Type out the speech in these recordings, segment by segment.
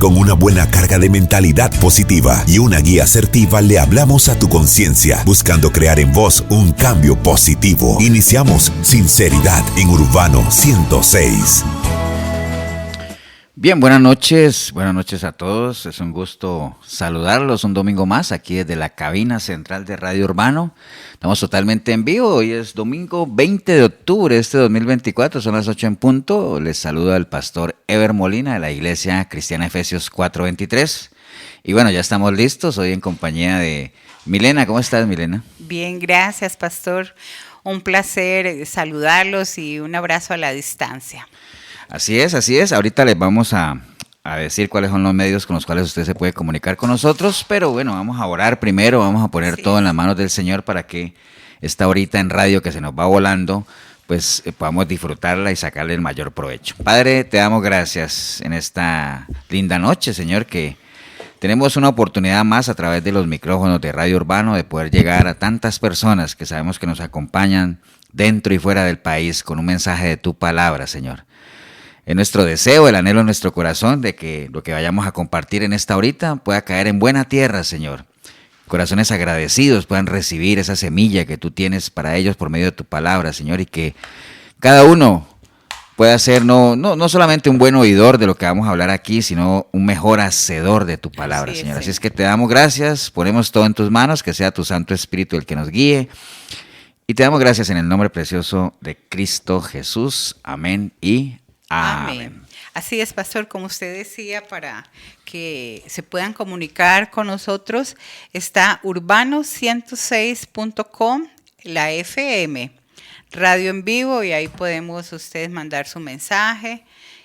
Con una buena carga de mentalidad positiva y una guía asertiva le hablamos a tu conciencia, buscando crear en vos un cambio positivo. Iniciamos Sinceridad en Urbano 106. Bien, buenas noches a todos. Es un gusto saludarlos un domingo más aquí desde la cabina central de Radio Urbano. Estamos totalmente en vivo. Hoy es domingo 20 de octubre de este 2024, son las 8 en punto. Les saluda el pastor Ever Molina de la Iglesia Cristiana Efesios 4:23. Y bueno, ya estamos listos. Hoy en compañía de Milena. ¿Cómo estás, Milena? Bien, gracias, pastor. Un placer saludarlos y un abrazo a la distancia. Así es. Ahorita les vamos a decir cuáles son los medios con los cuales usted se puede comunicar con nosotros, pero bueno, vamos a orar primero, vamos a poner todo en las manos del Señor para que esta horita en radio que se nos va volando, pues podamos disfrutarla y sacarle el mayor provecho. Padre, te damos gracias en esta linda noche, Señor, que tenemos una oportunidad más a través de los micrófonos de Radio Urbano de poder llegar a tantas personas que sabemos que nos acompañan dentro y fuera del país con un mensaje de tu palabra, Señor. Es nuestro deseo, el anhelo en nuestro corazón de que lo que vayamos a compartir en esta horita pueda caer en buena tierra, Señor. Corazones agradecidos puedan recibir esa semilla que tú tienes para ellos por medio de tu palabra, Señor, y que cada uno pueda ser no solamente un buen oidor de lo que vamos a hablar aquí, sino un mejor hacedor de tu palabra, Señor. Así es que te damos gracias, ponemos todo en tus manos, que sea tu Santo Espíritu el que nos guíe. Y te damos gracias en el nombre precioso de Cristo Jesús. Amén y amén. Así es, pastor, como usted decía, para que se puedan comunicar con nosotros, está urbano106.com, la FM, radio en vivo, y ahí podemos ustedes mandar su mensaje.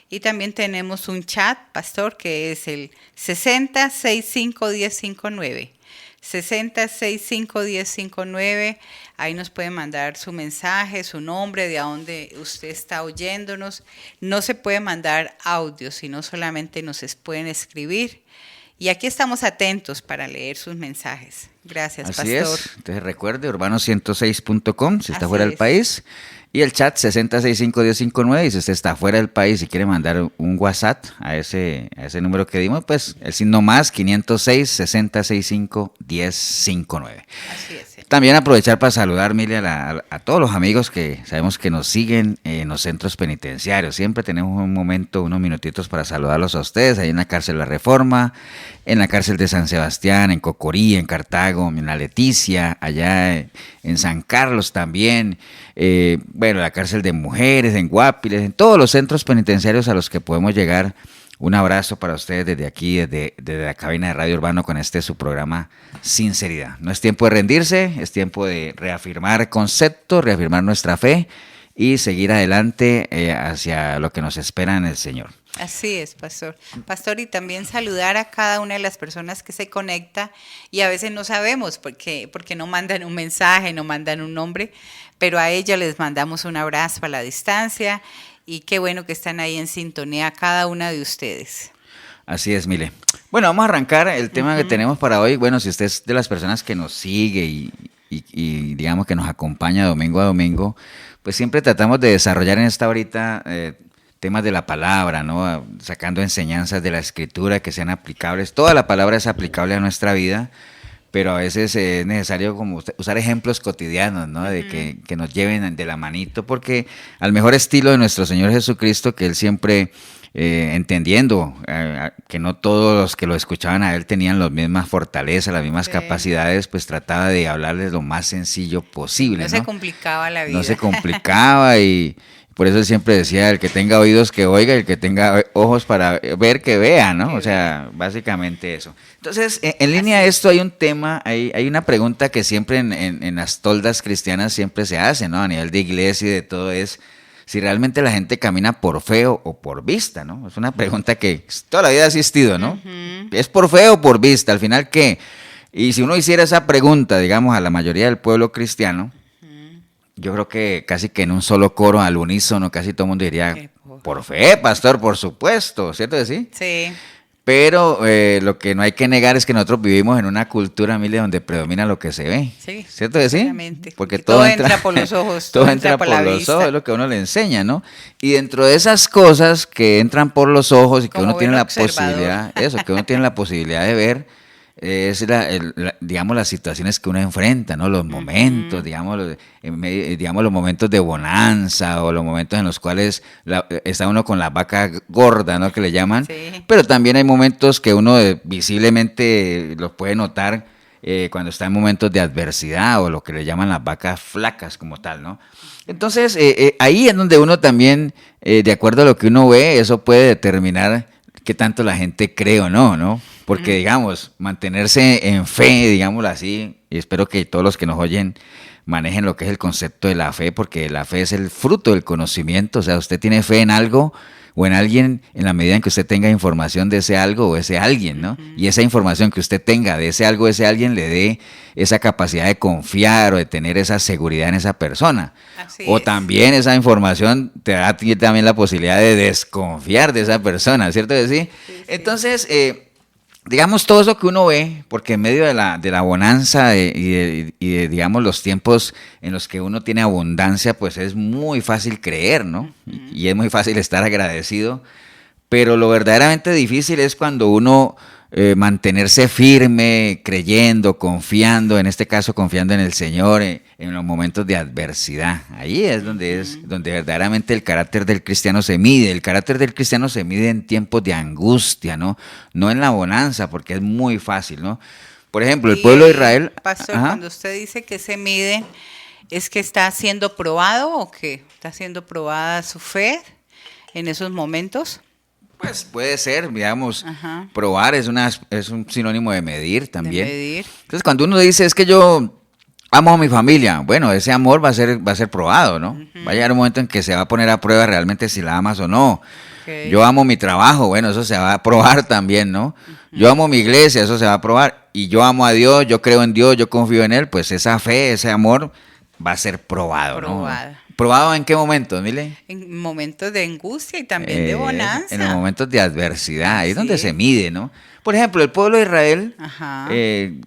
Y también tenemos un chat, pastor, que es el 60651059. 60651059, ahí nos pueden mandar su mensaje, su nombre, de a dónde usted está oyéndonos. No se puede mandar audio, sino solamente nos pueden escribir. Y aquí estamos atentos para leer sus mensajes. Gracias, Así pastor. Es. Entonces recuerde, urbano106.com, si está fuera del país. Y el chat 60651059, y si usted está fuera del país y quiere mandar un WhatsApp a ese número que dimos, pues el signo más 506 6065 1059. Así es. También aprovechar para saludar, Mili, a todos los amigos que sabemos que nos siguen en los centros penitenciarios. Siempre tenemos un momento, unos minutitos para saludarlos a ustedes, ahí en la cárcel de la Reforma, en la cárcel de San Sebastián, en Cocorí, en Cartago, en la Leticia, allá en San Carlos también, la cárcel de mujeres, en Guapiles, en todos los centros penitenciarios a los que podemos llegar. Un abrazo para ustedes desde aquí, desde la cabina de Radio Urbano con su programa Sinceridad. No es tiempo de rendirse, es tiempo de reafirmar conceptos, reafirmar nuestra fe y seguir adelante hacia lo que nos espera en el Señor. Así es, pastor. Pastor, y también saludar a cada una de las personas que se conecta y a veces no sabemos porque no mandan un mensaje, no mandan un nombre, pero a ellos les mandamos un abrazo a la distancia y qué bueno que están ahí en sintonía cada una de ustedes. Así es, Mile. Bueno, vamos a arrancar el tema que tenemos para hoy. Bueno, si usted es de las personas que nos sigue y digamos que nos acompaña domingo a domingo, pues siempre tratamos de desarrollar en esta horita temas de la palabra, ¿no? Sacando enseñanzas de la Escritura que sean aplicables. Toda la palabra es aplicable a nuestra vida, pero a veces es necesario como usar ejemplos cotidianos, ¿no? De que nos lleven de la manito, porque al mejor estilo de nuestro Señor Jesucristo, que Él siempre, entendiendo que no todos los que lo escuchaban a Él tenían las mismas fortalezas, las mismas capacidades, pues trataba de hablarles lo más sencillo posible, ¿no? No se complicaba la vida. No se complicaba y por eso Él siempre decía, el que tenga oídos que oiga, el que tenga ojos para ver que vea, ¿no? O sea, básicamente eso. Entonces, en línea a esto hay un tema, hay una pregunta que siempre en las toldas cristianas siempre se hace, ¿no? A nivel de iglesia y de todo, es si realmente la gente camina por fe o por vista, ¿no? Es una pregunta que toda la vida ha existido, ¿no? ¿Es por fe o por vista? Al final, ¿qué? Y si uno hiciera esa pregunta, digamos, a la mayoría del pueblo cristiano, yo creo que casi que en un solo coro, al unísono, casi todo el mundo diría, por fe, pastor, por supuesto, ¿cierto que sí? Sí. Pero lo que no hay que negar es que nosotros vivimos en una cultura, Mile, donde predomina lo que se ve. Sí, ¿Cierto que sí? claramente. Porque Y todo entra por los ojos. Todo entra por la los vista. ojos, es lo que uno le enseña, ¿no? Y dentro de esas cosas que entran por los ojos y que Como uno tiene buen la observador. posibilidad, que uno tiene la posibilidad de ver, es digamos, las situaciones que uno enfrenta, ¿no? Los momentos, digamos, digamos, los momentos de bonanza o los momentos en los cuales está uno con la vaca gorda, ¿no? Que le llaman. Sí. Pero también hay momentos que uno visiblemente los puede notar cuando está en momentos de adversidad o lo que le llaman las vacas flacas como tal, ¿no? Entonces, ahí es donde uno también, de acuerdo a lo que uno ve, eso puede determinar qué tanto la gente cree o no, ¿no? Porque, digamos, mantenerse en fe, digámoslo así, y espero que todos los que nos oyen manejen lo que es el concepto de la fe, porque la fe es el fruto del conocimiento, o sea, usted tiene fe en algo o en alguien en la medida en que usted tenga información de ese algo o ese alguien, ¿no? Y esa información que usted tenga de ese algo o ese alguien le dé esa capacidad de confiar o de tener esa seguridad en esa persona. Así O es. también esa información te da a ti también la posibilidad de desconfiar de esa persona, ¿cierto que sí? Entonces, digamos, todo eso que uno ve, porque en medio de la bonanza y de, digamos, los tiempos en los que uno tiene abundancia, pues es muy fácil creer, ¿no? Y es muy fácil estar agradecido, pero lo verdaderamente difícil es cuando uno mantenerse firme, creyendo, confiando, en este caso confiando en el Señor, en los momentos de adversidad. Ahí es donde verdaderamente el carácter del cristiano se mide. El carácter del cristiano se mide en tiempos de angustia, ¿no? No en la bonanza, porque es muy fácil, ¿no? Por ejemplo, el pueblo de Israel... Pastor, Ajá. cuando usted dice que se mide, ¿es que está siendo probado o que está siendo probada su fe en esos momentos? Pues puede ser, digamos, Ajá. probar es un sinónimo de medir también. De medir. Entonces, cuando uno dice, es que yo amo a mi familia, bueno, ese amor va a ser probado, ¿no? Va a llegar un momento en que se va a poner a prueba realmente si la amas o no. Ok. Yo amo mi trabajo, bueno, eso se va a probar también, ¿no? Yo amo mi iglesia, eso se va a probar. Y yo amo a Dios, yo creo en Dios, yo confío en Él, pues esa fe, ese amor va a ser probado, Probado. ¿no? ¿Probado en qué momento, Mile? En momentos de angustia y también de bonanza. En los momentos de adversidad, ahí es donde Sí. se mide, ¿no? Por ejemplo, el pueblo de Israel, Ajá.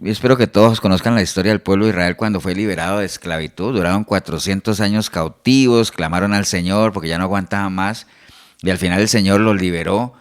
espero que todos conozcan la historia del pueblo de Israel cuando fue liberado de esclavitud. Duraron 400 años cautivos, clamaron al Señor porque ya no aguantaban más. Y al final el Señor los liberó,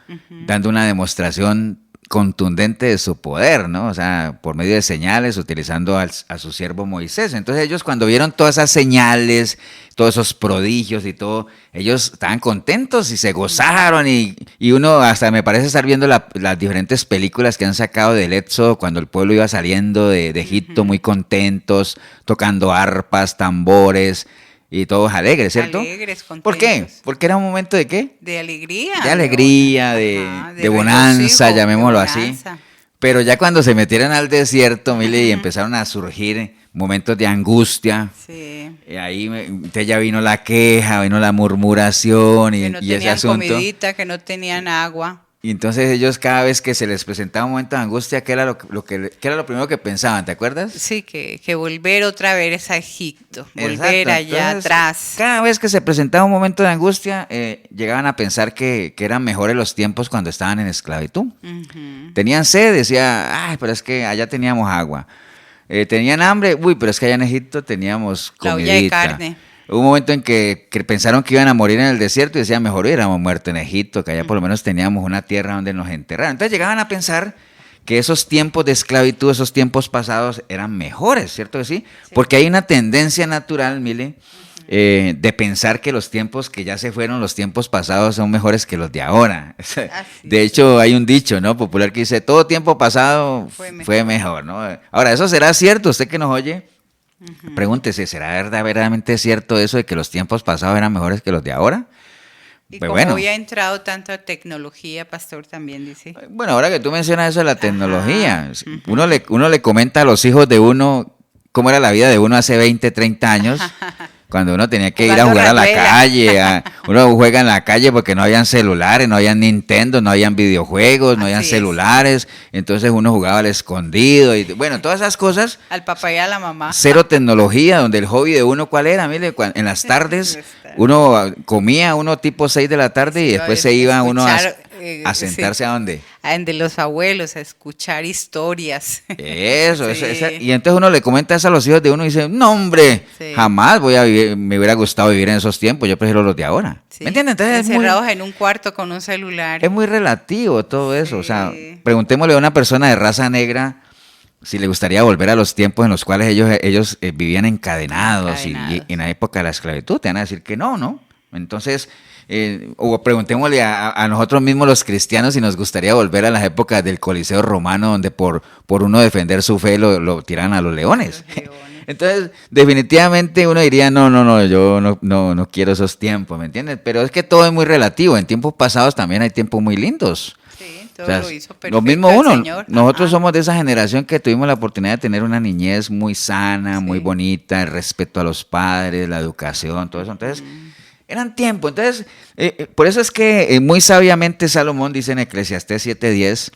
dando una demostración contundente de su poder, ¿no? O sea, por medio de señales, utilizando a su siervo Moisés. Entonces ellos cuando vieron todas esas señales, todos esos prodigios y todo, ellos estaban contentos y se gozaron y uno hasta me parece estar viendo las diferentes películas que han sacado del Éxodo cuando el pueblo iba saliendo de Egipto muy contentos, tocando arpas, tambores y todos alegres, ¿cierto? Alegres, contentos. ¿Por qué? Porque era un momento de ¿qué? De alegría. De alegría, Ajá, de bonanza, regocijo, llamémoslo de así. bonanza. Pero ya cuando se metieron al desierto, Mile, y empezaron a surgir momentos de angustia, Sí. ahí entonces ya vino la queja, vino la murmuración Que no y ese tenían asunto. comidita, que no tenían agua. Y entonces ellos cada vez que se les presentaba un momento de angustia, ¿qué era qué era lo primero que pensaban? ¿Te acuerdas? Sí, que volver otra vez a Egipto, volver Exacto. allá Entonces, atrás. Cada vez que se presentaba un momento de angustia, llegaban a pensar que eran mejores los tiempos cuando estaban en esclavitud. Ujú. Tenían sed, decía, ay, pero es que allá teníamos agua. Tenían hambre, uy, pero es que allá en Egipto teníamos La comidita. olla de carne. Hubo un momento en que pensaron que iban a morir en el desierto y decían, mejor hubiéramos muerto en Egipto, que allá por lo menos teníamos una tierra donde nos enterraran. Entonces llegaban a pensar que esos tiempos de esclavitud, esos tiempos pasados eran mejores, ¿cierto que sí? Porque hay una tendencia natural, Mile, de pensar que los tiempos que ya se fueron, los tiempos pasados son mejores que los de ahora. De hecho, hay un dicho, ¿no? Popular que dice, todo tiempo pasado fue mejor, ¿no? Ahora, ¿eso será cierto? Usted que nos oye, pregúntese, ¿será verdaderamente cierto eso de que los tiempos pasados eran mejores que los de ahora? Y Pues como bueno. hoy ha entrado tanta tecnología, pastor, también dice. Bueno, ahora que tú mencionas eso de la tecnología, uno le comenta a los hijos de uno cómo era la vida de uno hace 20, 30 años, cuando uno tenía que ir a Jugando jugar a la rayuela. calle, uno juega en la calle porque no habían celulares, no habían Nintendo, no habían videojuegos, no habían Así es. celulares, entonces uno jugaba al escondido y bueno, todas esas cosas. Al papá y a la mamá. Cero tecnología, donde el hobby de uno, ¿cuál era? Mire, en las tardes, uno comía tipo 6 de la tarde y después se iba uno a ¿A sentarse a dónde? De los abuelos, a escuchar historias. Eso, Sí. y entonces uno le comenta eso a los hijos de uno y dice, no hombre, Sí. jamás voy a vivir, me hubiera gustado vivir en esos tiempos, yo prefiero los de ahora. Sí. ¿Me entienden? Entonces Encerrados en un cuarto con un celular. es muy relativo todo eso, o sea, Sí. preguntémosle a una persona de raza negra si le gustaría volver a los tiempos en los cuales ellos vivían encadenados y en la época de la esclavitud, te van a decir que no, ¿no? Entonces, o preguntémosle a nosotros mismos los cristianos si nos gustaría volver a las épocas del Coliseo Romano, donde por uno defender su fe lo tiran a los leones. Los leones. Entonces, definitivamente uno diría, no, yo no quiero esos tiempos, ¿me entiendes? Pero es que todo es muy relativo, en tiempos pasados también hay tiempos muy lindos. Sí, todo O sea, lo hizo perfecto lo mismo el uno, Señor. nosotros Ajá. somos de esa generación que tuvimos la oportunidad de tener una niñez muy sana, muy Sí. bonita, el respeto a los padres, la educación, todo eso. Entonces, eran tiempos. Entonces, por eso es que muy sabiamente Salomón dice en Eclesiastés 7:10,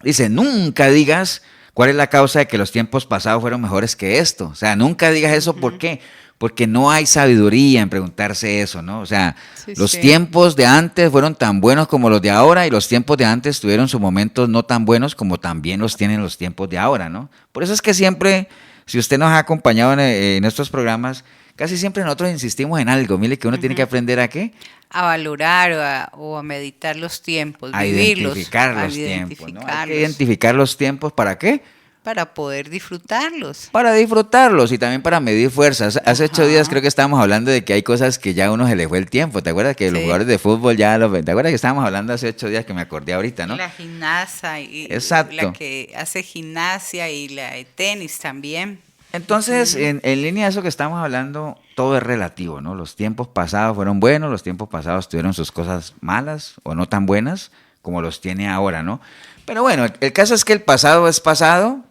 dice, nunca digas cuál es la causa de que los tiempos pasados fueron mejores que esto. O sea, nunca digas eso, ¿por qué? Porque no hay sabiduría en preguntarse eso, ¿no? O sea, Sí, los sí. tiempos de antes fueron tan buenos como los de ahora y los tiempos de antes tuvieron sus momentos no tan buenos como también los tienen los tiempos de ahora, ¿no? Por eso es que siempre, si usted nos ha acompañado en estos programas, casi siempre nosotros insistimos en algo, mire, que uno tiene que aprender a qué, A valorar o a meditar los tiempos, a vivirlos. identificar a los tiempos, ¿no? Hay que identificarlos, identificar los tiempos, ¿para qué? para poder disfrutarlos. Para disfrutarlos y también para medir fuerzas. Hace 8 días creo que estábamos hablando de que hay cosas que ya a uno se le fue el tiempo. ¿Te acuerdas que los Sí. jugadores de fútbol ya los ven? ¿Te acuerdas que estábamos hablando hace 8 días que me acordé ahorita, no? La gimnasia y Exacto. la que hace gimnasia y la de tenis también. Entonces, en línea de eso que estamos hablando, todo es relativo, ¿no? Los tiempos pasados fueron buenos, los tiempos pasados tuvieron sus cosas malas o no tan buenas como los tiene ahora, ¿no? Pero bueno, el caso es que el pasado es pasado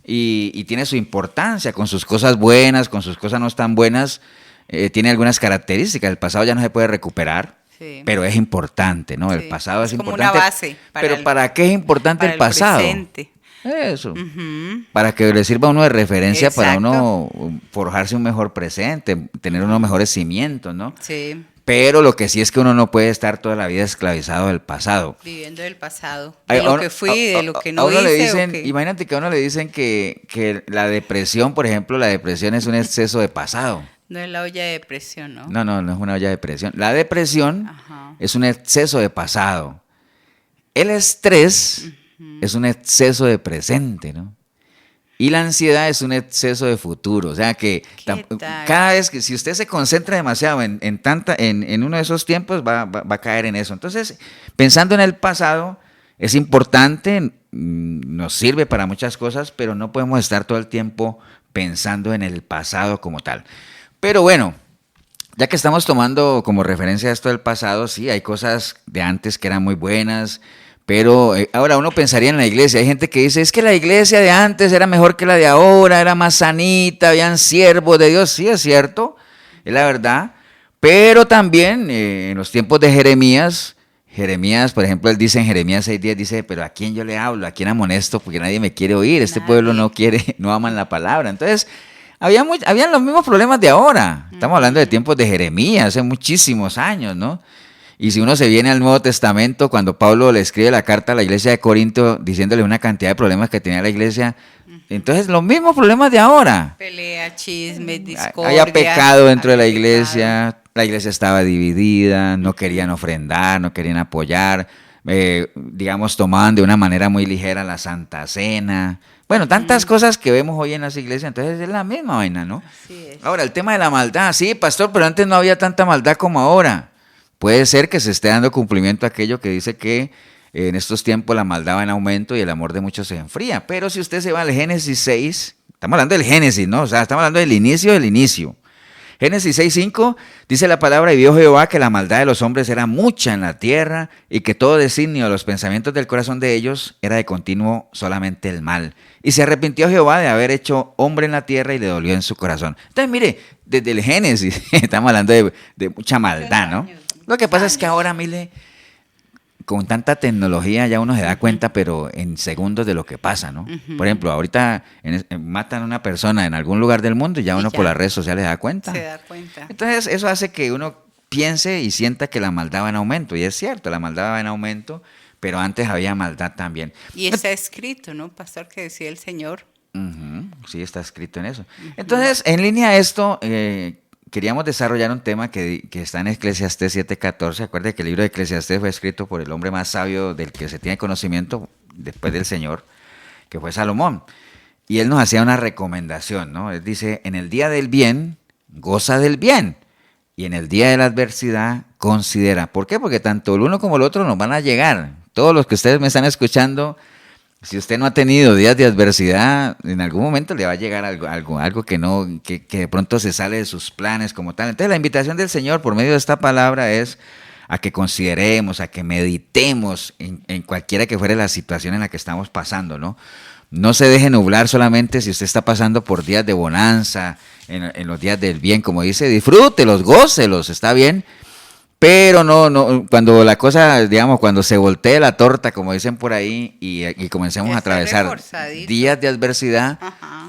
y tiene su importancia con sus cosas buenas, con sus cosas no tan buenas, tiene algunas características. El pasado ya no se puede recuperar, Sí. pero es importante, ¿no? El Sí. pasado es como importante. una base. Pero ¿para qué es importante para el pasado? presente. Eso. Ujú. Para que le sirva a uno de referencia, para Exacto. uno forjarse un mejor presente, tener unos mejores cimientos, ¿no? Sí, Pero lo que sí es que uno no puede estar toda la vida esclavizado del pasado. viviendo del pasado. A- De a lo uno- que fui, de lo que a no uno le hice. dicen, o que... imagínate que a uno le dicen que la depresión, por ejemplo, la depresión es un exceso de pasado. No es la olla de presión, ¿no? No es una olla de presión. La depresión Ajá. es un exceso de pasado. El estrés es un exceso de presente, ¿no? Y la ansiedad es un exceso de futuro. O sea que ¿Qué tal? cada vez que si usted se concentra demasiado en uno de esos tiempos, va a caer en eso. Entonces, pensando en el pasado, es importante, nos sirve para muchas cosas, pero no podemos estar todo el tiempo pensando en el pasado como tal. Pero bueno, ya que estamos tomando como referencia esto del pasado, sí, hay cosas de antes que eran muy buenas, pero ahora uno pensaría en la iglesia. Hay gente que dice, es que la iglesia de antes era mejor que la de ahora, era más sanita, habían siervos de Dios. Sí, es cierto, es la verdad. Pero también en los tiempos de Jeremías, por ejemplo, él dice en Jeremías 6:10, dice, pero ¿a quién yo le hablo? ¿A quién amonesto? Porque nadie me quiere oír, este Nadie. pueblo no quiere, no aman la palabra. Entonces, habían los mismos problemas de ahora. Estamos hablando de tiempos de Jeremías, hace muchísimos años, ¿no? Y si uno se viene al Nuevo Testamento, cuando Pablo le escribe la carta a la iglesia de Corinto diciéndole una cantidad de problemas que tenía la iglesia, entonces los mismos problemas de ahora. Pelea, chismes, discordia. Había pecado dentro de la había iglesia, la iglesia estaba dividida, no querían ofrendar, no querían apoyar, digamos, tomaban de una manera muy ligera la Santa Cena. Bueno, tantas cosas que vemos hoy en las iglesias, entonces es la misma vaina, ¿no? Así es. Ahora, el tema de la maldad, sí, pastor, pero antes no había tanta maldad como ahora. Puede ser que se esté dando cumplimiento a aquello que dice que en estos tiempos la maldad va en aumento y el amor de muchos se enfría. Pero si usted se va al Génesis 6, estamos hablando del Génesis, ¿no? O sea, estamos hablando del inicio. Génesis 6:5 dice la palabra, y vio Jehová que la maldad de los hombres era mucha en la tierra y que todo designio de los pensamientos del corazón de ellos era de continuo solamente el mal. Y se arrepintió Jehová de haber hecho hombre en la tierra y le dolió en su corazón. Entonces, mire, desde el Génesis estamos hablando de mucha maldad, ¿no? Lo que pasa es que ahora, mire, con tanta tecnología ya uno se da cuenta, pero en segundos de lo que pasa, ¿no? Por ejemplo, ahorita matan a una persona en algún lugar del mundo y ya uno por las redes sociales se da cuenta. Se da cuenta. Entonces, eso hace que uno piense y sienta que la maldad va en aumento. Y es cierto, la maldad va en aumento, pero antes había maldad también. Y está escrito, ¿no, pastor? Que decía el Señor. Sí, está escrito en eso. Entonces, en línea a esto, queríamos desarrollar un tema que está en Eclesiastés 7:14. Acuérdense que el libro de Eclesiastés fue escrito por el hombre más sabio del que se tiene conocimiento después del Señor, que fue Salomón. Y él nos hacía una recomendación, ¿no? Él dice, en el día del bien, goza del bien. Y en el día de la adversidad, considera. ¿Por qué? Porque tanto el uno como el otro nos van a llegar. Todos los que ustedes me están escuchando, si usted no ha tenido días de adversidad, en algún momento le va a llegar algo que de pronto se sale de sus planes como tal. Entonces la invitación del Señor por medio de esta palabra es a que consideremos, a que meditemos en cualquiera que fuera la situación en la que estamos pasando, ¿no? No se deje nublar solamente si usted está pasando por días de bonanza, en los días del bien, como dice, disfrútelos, gócelos, está bien. Pero no, cuando la cosa, digamos, cuando se voltee la torta, como dicen por ahí, y comencemos a atravesar días de adversidad,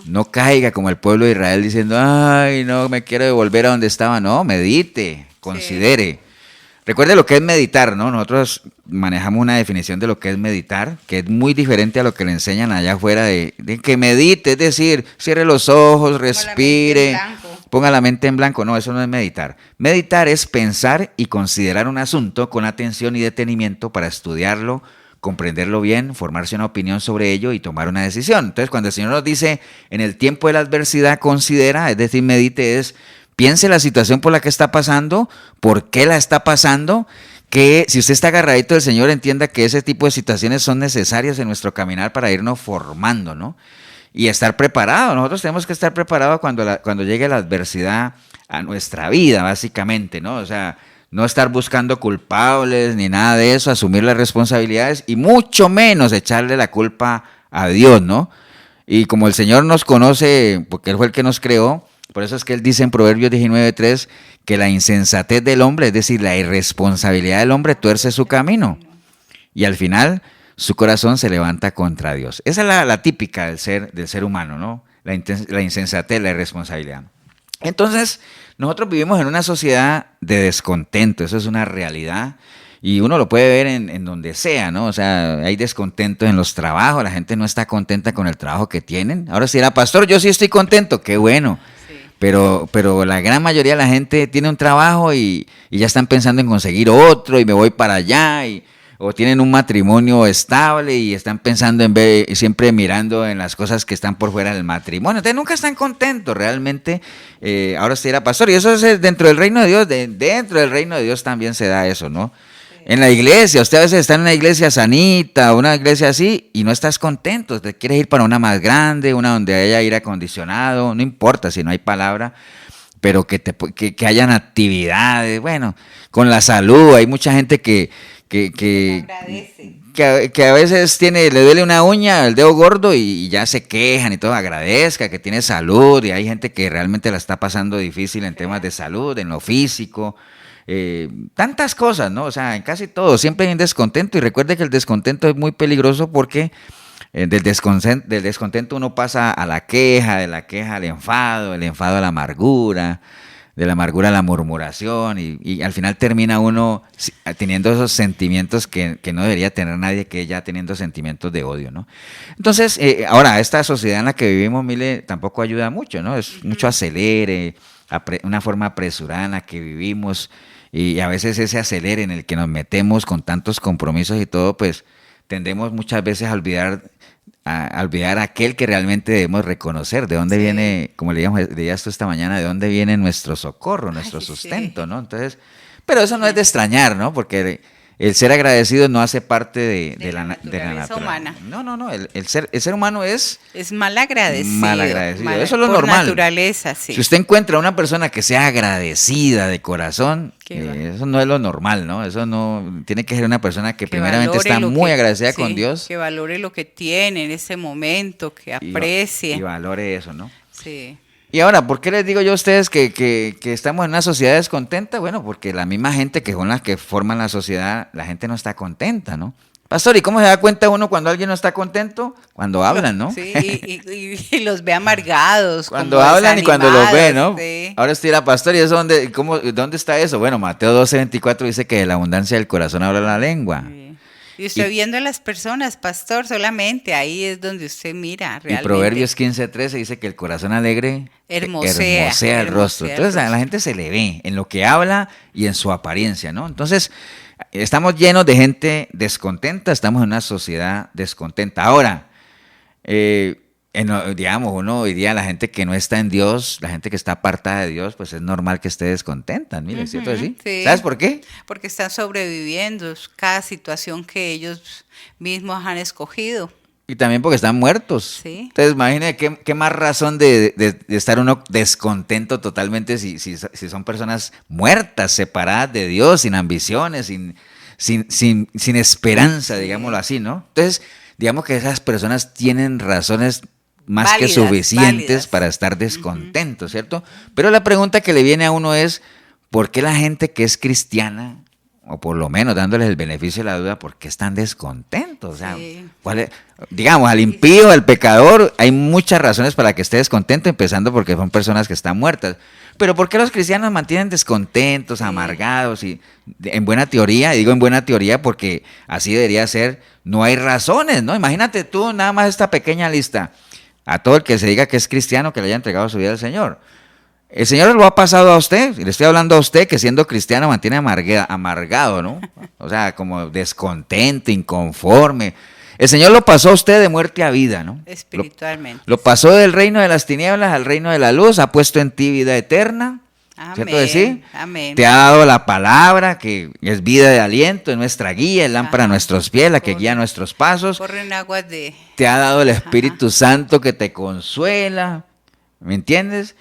no caiga como el pueblo de Israel diciendo, ay, no, me quiero devolver a donde estaba. No, medite, considere. Sí. Recuerde lo que es meditar, ¿no? Nosotros manejamos una definición de lo que es meditar, que es muy diferente a lo que le enseñan allá afuera de que medite, es decir, cierre los ojos, respire, ponga la mente en blanco. No, eso no es meditar. Meditar es pensar y considerar un asunto con atención y detenimiento para estudiarlo, comprenderlo bien, formarse una opinión sobre ello y tomar una decisión. Entonces, cuando el Señor nos dice, en el tiempo de la adversidad, considera, es decir, medite, piense la situación por la que está pasando, por qué la está pasando, que si usted está agarradito del Señor, entienda que ese tipo de situaciones son necesarias en nuestro caminar para irnos formando, ¿no? Y estar preparado. Nosotros tenemos que estar preparados cuando llegue la adversidad a nuestra vida, básicamente, ¿no? O sea, no estar buscando culpables ni nada de eso, asumir las responsabilidades y mucho menos echarle la culpa a Dios, ¿no? Y como el Señor nos conoce, porque Él fue el que nos creó, por eso es que Él dice en Proverbios 19:3 que la insensatez del hombre, es decir, la irresponsabilidad del hombre tuerce su camino y al final su corazón se levanta contra Dios. Esa es la típica del ser humano, ¿no? La insensatez, la irresponsabilidad. Entonces, nosotros vivimos en una sociedad de descontento, eso es una realidad. Y uno lo puede ver en donde sea, ¿no? O sea, hay descontento en los trabajos, la gente no está contenta con el trabajo que tienen. Ahora si era pastor, yo sí estoy contento, qué bueno. Sí. Pero la gran mayoría de la gente tiene un trabajo y ya están pensando en conseguir otro y me voy para allá o tienen un matrimonio estable y están pensando siempre mirando en las cosas que están por fuera del matrimonio. Entonces nunca están contentos realmente. Ahora sí era pastor y eso es dentro del reino de Dios. Dentro del reino de Dios también se da eso, ¿no? En la iglesia, usted a veces está en una iglesia sanita, una iglesia así, y no estás contento, te quieres ir para una más grande, una donde haya aire acondicionado, no importa si no hay palabra, pero que hayan actividades, bueno, con la salud, hay mucha gente que a veces le duele una uña, el dedo gordo, y ya se quejan y todo, agradezca que tiene salud, y hay gente que realmente la está pasando difícil en temas de salud, en lo físico, tantas cosas, ¿no? O sea, en casi todo, siempre hay un descontento y recuerde que el descontento es muy peligroso porque del descontento uno pasa a la queja, de la queja al enfado, el enfado a la amargura, de la amargura a la murmuración y al final termina uno teniendo esos sentimientos que no debería tener nadie, que ya teniendo sentimientos de odio, ¿no? Entonces, ahora, esta sociedad en la que vivimos, Mile, tampoco ayuda mucho, ¿no? Es mucho acelere, una forma apresurada en la que vivimos y a veces ese acelere en el que nos metemos con tantos compromisos y todo, pues tendemos muchas veces a olvidar aquel que realmente debemos reconocer, de dónde viene, como leías tú esta mañana, de dónde viene nuestro socorro, nuestro sustento, ¿no? Entonces, pero eso no es de extrañar, ¿no? Porque el ser agradecido no hace parte de la naturaleza humana. No, el ser humano es malagradecido. Eso es lo normal. Naturaleza, sí. Si usted encuentra a una persona que sea agradecida de corazón, eso no es lo normal, ¿no? Eso no tiene que ser una persona que primeramente está muy agradecida con Dios. Que valore lo que tiene en ese momento, que aprecie. Y valore eso, ¿no? Sí. Y ahora, ¿por qué les digo yo a ustedes que estamos en una sociedad descontenta? Bueno, porque la misma gente que son las que forman la sociedad, la gente no está contenta, ¿no? Pastor, ¿y cómo se da cuenta uno cuando alguien no está contento? Cuando hablan, ¿no? Sí, y los ve amargados. Cuando como hablan y cuando los ve, ¿no? sí. Ahora estoy la pastor, ¿y eso dónde está eso? Bueno, Mateo 12:24 dice que de la abundancia del corazón habla la lengua. Sí. Y usted viendo a las personas, pastor, solamente ahí es donde usted mira realmente. Y Proverbios 15:13 dice que el corazón alegre hermosea el rostro. Entonces a la gente se le ve en lo que habla y en su apariencia, ¿no? Entonces estamos llenos de gente descontenta, estamos en una sociedad descontenta. Ahora, digamos, uno hoy día, la gente que no está en Dios, la gente que está apartada de Dios, pues es normal que esté descontenta, mire, ¿cierto? ¿Sí? ¿Sabes por qué? Porque están sobreviviendo cada situación que ellos mismos han escogido. Y también porque están muertos. Sí. Entonces, imagínate qué más razón de estar uno descontento totalmente si son personas muertas, separadas de Dios, sin ambiciones, sin esperanza, digámoslo así, ¿no? Entonces, digamos que esas personas tienen razones más válidas, que suficientes válidas para estar descontentos, ¿cierto? Pero la pregunta que le viene a uno es, ¿por qué la gente que es cristiana, o por lo menos dándoles el beneficio de la duda, por qué están descontentos? O sea, sí. Digamos, al impío, al pecador, hay muchas razones para que esté descontento, empezando porque son personas que están muertas. Pero ¿por qué los cristianos mantienen descontentos, amargados? Y en buena teoría, digo en buena teoría porque así debería ser, no hay razones, ¿no? Imagínate tú nada más esta pequeña lista. A todo el que se diga que es cristiano, que le haya entregado su vida al Señor. El Señor lo ha pasado a usted, y le estoy hablando a usted que siendo cristiano mantiene amargado, ¿no? O sea, como descontento, inconforme. El Señor lo pasó a usted de muerte a vida, ¿no? Espiritualmente. Lo pasó del reino de las tinieblas al reino de la luz, ha puesto en ti vida eterna. Amén, ¿cierto de sí? Amén. Te ha dado la palabra, que es vida de aliento, es nuestra guía, es lámpara a nuestros pies, la que guía nuestros pasos. Corren aguas de... Te ha dado el Espíritu Santo que te consuela, ¿me entiendes?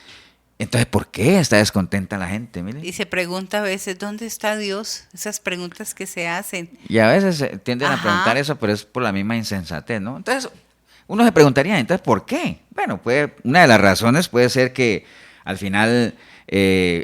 Entonces, ¿por qué está descontenta la gente? Mire. Y se pregunta a veces, ¿dónde está Dios? Esas preguntas que se hacen. Y a veces tienden a preguntar eso, pero es por la misma insensatez, ¿no? Entonces, uno se preguntaría, entonces, ¿por qué? Bueno, una de las razones puede ser que al final,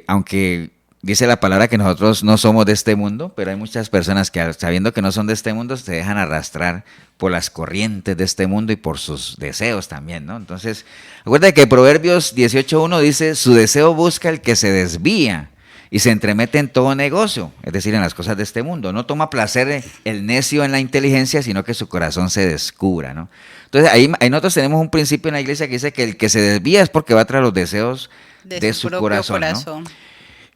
aunque dice la palabra que nosotros no somos de este mundo, pero hay muchas personas que sabiendo que no son de este mundo, se dejan arrastrar por las corrientes de este mundo y por sus deseos también, ¿no? Entonces, acuérdate que Proverbios 18:1 dice, su deseo busca el que se desvía y se entremete en todo negocio, es decir, en las cosas de este mundo. No toma placer el necio en la inteligencia, sino que su corazón se descubra, ¿no? Entonces, ahí nosotros tenemos un principio en la iglesia que dice que el que se desvía es porque va tras los deseos de su corazón, ¿no?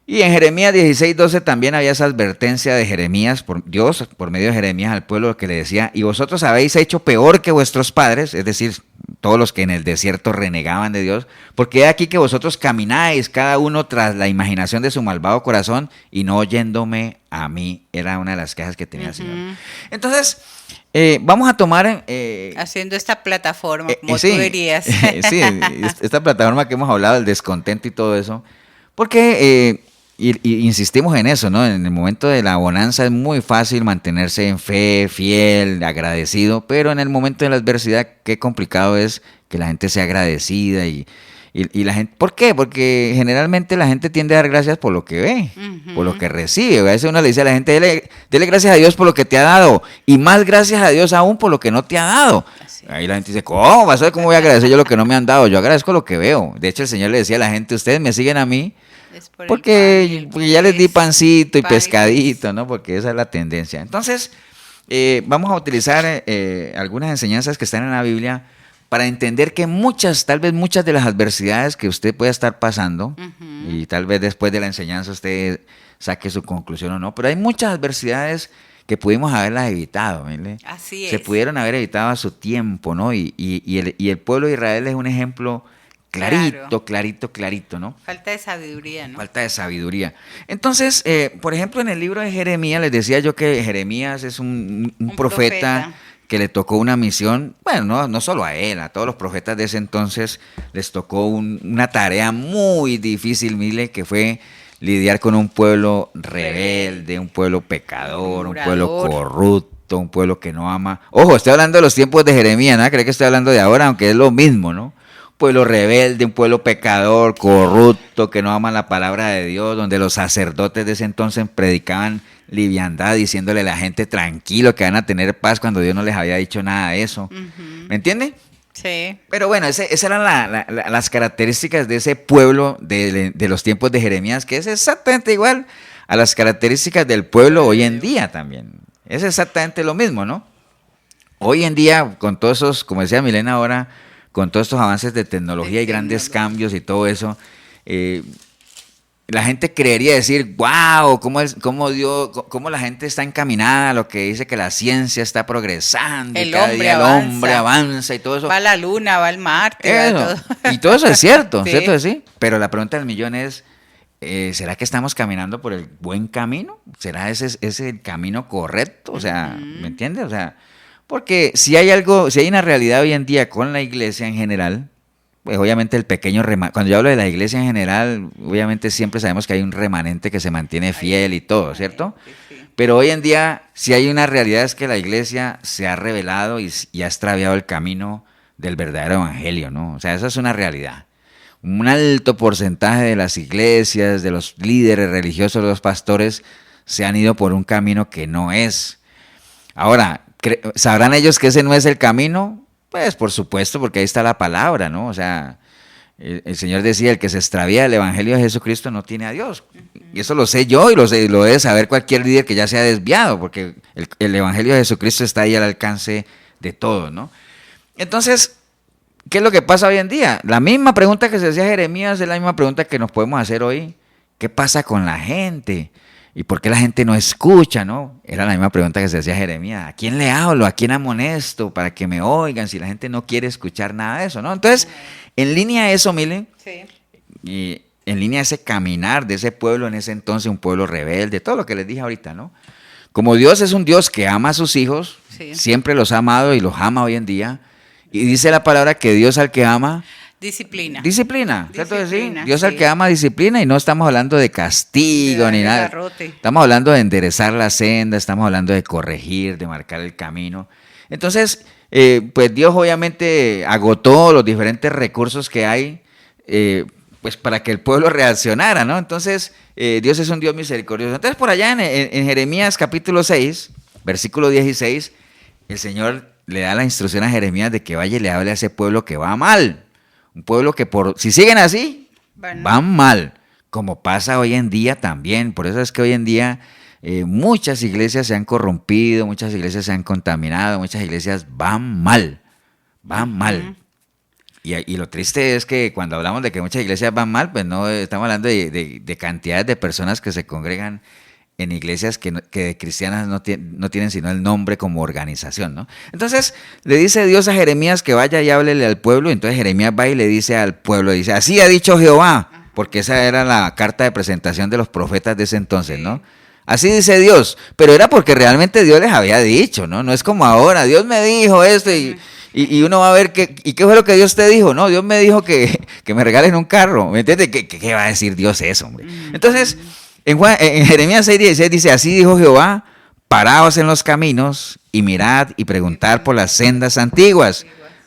Y en Jeremías 16:12 también había esa advertencia de Jeremías, por Dios, por medio de Jeremías al pueblo, que le decía, y vosotros habéis hecho peor que vuestros padres, es decir, todos los que en el desierto renegaban de Dios, porque he aquí que vosotros camináis cada uno tras la imaginación de su malvado corazón y no oyéndome a mí, era una de las quejas que tenía el Señor. Entonces, vamos a tomar... haciendo esta plataforma, como sí, tú dirías. Sí, esta plataforma que hemos hablado, el descontento y todo eso, porque... Y insistimos en eso, ¿no? En el momento de la bonanza es muy fácil mantenerse en fe, fiel, agradecido, pero en el momento de la adversidad, qué complicado es que la gente sea agradecida y la gente, ¿por qué? Porque generalmente la gente tiende a dar gracias por lo que ve, por lo que recibe. A veces uno le dice a la gente, dele gracias a Dios por lo que te ha dado y más gracias a Dios aún por lo que no te ha dado. Ahí la gente dice, ¿cómo? ¿Vas a ver cómo voy a agradecer yo lo que no me han dado? Yo agradezco lo que veo. De hecho, el Señor le decía a la gente, ustedes me siguen a mí porque ya les di pancito y pescadito, ¿no? Porque esa es la tendencia. Entonces, vamos a utilizar algunas enseñanzas que están en la Biblia para entender que tal vez muchas de las adversidades que usted pueda estar pasando, y tal vez después de la enseñanza usted saque su conclusión o no, pero hay muchas adversidades que pudimos haberlas evitado, ¿vale? Así es. Se pudieron haber evitado a su tiempo, ¿no? Y el pueblo de Israel es un ejemplo clarito, ¿no? Falta de sabiduría, ¿no? Falta de sabiduría. Entonces, por ejemplo, en el libro de Jeremías, les decía yo que Jeremías es un profeta que le tocó una misión, bueno, no solo a él, a todos los profetas de ese entonces les tocó una tarea muy difícil, mire, que fue lidiar con un pueblo rebelde, un pueblo pecador, un pueblo corrupto, un pueblo que no ama. Ojo, estoy hablando de los tiempos de Jeremías, ¿no? Creo que estoy hablando de ahora, aunque es lo mismo, ¿no? Pueblo rebelde, un pueblo pecador, corrupto, que no ama la palabra de Dios, donde los sacerdotes de ese entonces predicaban liviandad, diciéndole a la gente tranquilo que van a tener paz cuando Dios no les había dicho nada de eso. ¿Me entiende? Sí. Pero bueno, esas eran las características de ese pueblo de los tiempos de Jeremías, que es exactamente igual a las características del pueblo hoy en día también. Es exactamente lo mismo, ¿no? Hoy en día, con todos esos, como decía Milena ahora, con todos estos avances de tecnología y grandes cambios y todo eso, la gente creería decir, wow, cómo la gente está encaminada a lo que dice que la ciencia está progresando, El y cada hombre día el avanza. hombre avanza y todo eso. Va a la luna, va al Marte, va a Eso. todo. Y todo eso es cierto, Sí. ¿cierto que sí? Pero la pregunta del millón es, ¿será que estamos caminando por el buen camino? ¿Será ese el camino correcto? O sea, ¿me entiendes? O sea, porque si hay una realidad hoy en día con la iglesia en general, pues obviamente el pequeño remanente, cuando yo hablo de la iglesia en general, obviamente siempre sabemos que hay un remanente que se mantiene fiel y todo, ¿cierto? Pero hoy en día, si hay una realidad es que la iglesia se ha revelado y ha extraviado el camino del verdadero evangelio, ¿no? O sea, esa es una realidad. Un alto porcentaje de las iglesias, de los líderes religiosos, de los pastores, se han ido por un camino que no es. Ahora, ¿sabrán ellos que ese no es el camino? Pues por supuesto, porque ahí está la palabra, ¿no? O sea, el Señor decía, el que se extravía del Evangelio de Jesucristo no tiene a Dios. Y eso lo sé yo y lo debe saber cualquier líder que ya se ha desviado, porque el Evangelio de Jesucristo está ahí al alcance de todos, ¿no? Entonces, ¿qué es lo que pasa hoy en día? La misma pregunta que se hacía Jeremías es la misma pregunta que nos podemos hacer hoy. ¿Qué pasa con la gente? ¿Y por qué la gente no escucha, no? Era la misma pregunta que se hacía Jeremías. ¿A quién le hablo? ¿A quién amonesto? Para que me oigan, si la gente no quiere escuchar nada de eso, ¿no? Entonces, en línea a eso, Mile, Sí. y en línea a ese caminar de ese pueblo en ese entonces, un pueblo rebelde, todo lo que les dije ahorita, ¿no? Como Dios es un Dios que ama a sus hijos, Sí. siempre los ha amado y los ama hoy en día, y dice la palabra que Dios al que ama, Disciplina. disciplina, ¿cierto que sí? Disciplina, Dios al sí. que ama disciplina y no estamos hablando de castigo De ni darle nada. garrote. Estamos hablando de enderezar la senda, estamos hablando de corregir, de marcar el camino. Entonces, pues Dios obviamente agotó los diferentes recursos que hay, pues para que el pueblo reaccionara, ¿no? Entonces, Dios es un Dios misericordioso. Entonces, por allá en Jeremías capítulo 6, versículo 16, el Señor le da la instrucción a Jeremías de que vaya y le hable a ese pueblo que va mal. Un pueblo que si siguen así, van mal, como pasa hoy en día también. Por eso es que hoy en día muchas iglesias se han corrompido, muchas iglesias se han contaminado, muchas iglesias van mal, van mal. Y lo triste es que cuando hablamos de que muchas iglesias van mal, pues no estamos hablando de cantidades de personas que se congregan en iglesias que de cristianas no tienen sino el nombre como organización, ¿no? Entonces le dice Dios a Jeremías que vaya y háblele al pueblo, y entonces Jeremías va y le dice al pueblo, dice, así ha dicho Jehová, porque esa era la carta de presentación de los profetas de ese entonces, ¿no? Así dice Dios, pero era porque realmente Dios les había dicho, ¿no? No es como ahora, Dios me dijo esto y uno va a ver qué fue lo que Dios te dijo, ¿no? Dios me dijo que me regalen un carro, ¿me entiendes? ¿Qué va a decir Dios eso, hombre? Entonces, en Jeremías 6:16 dice, así dijo Jehová, paraos en los caminos y mirad y preguntad por las sendas antiguas,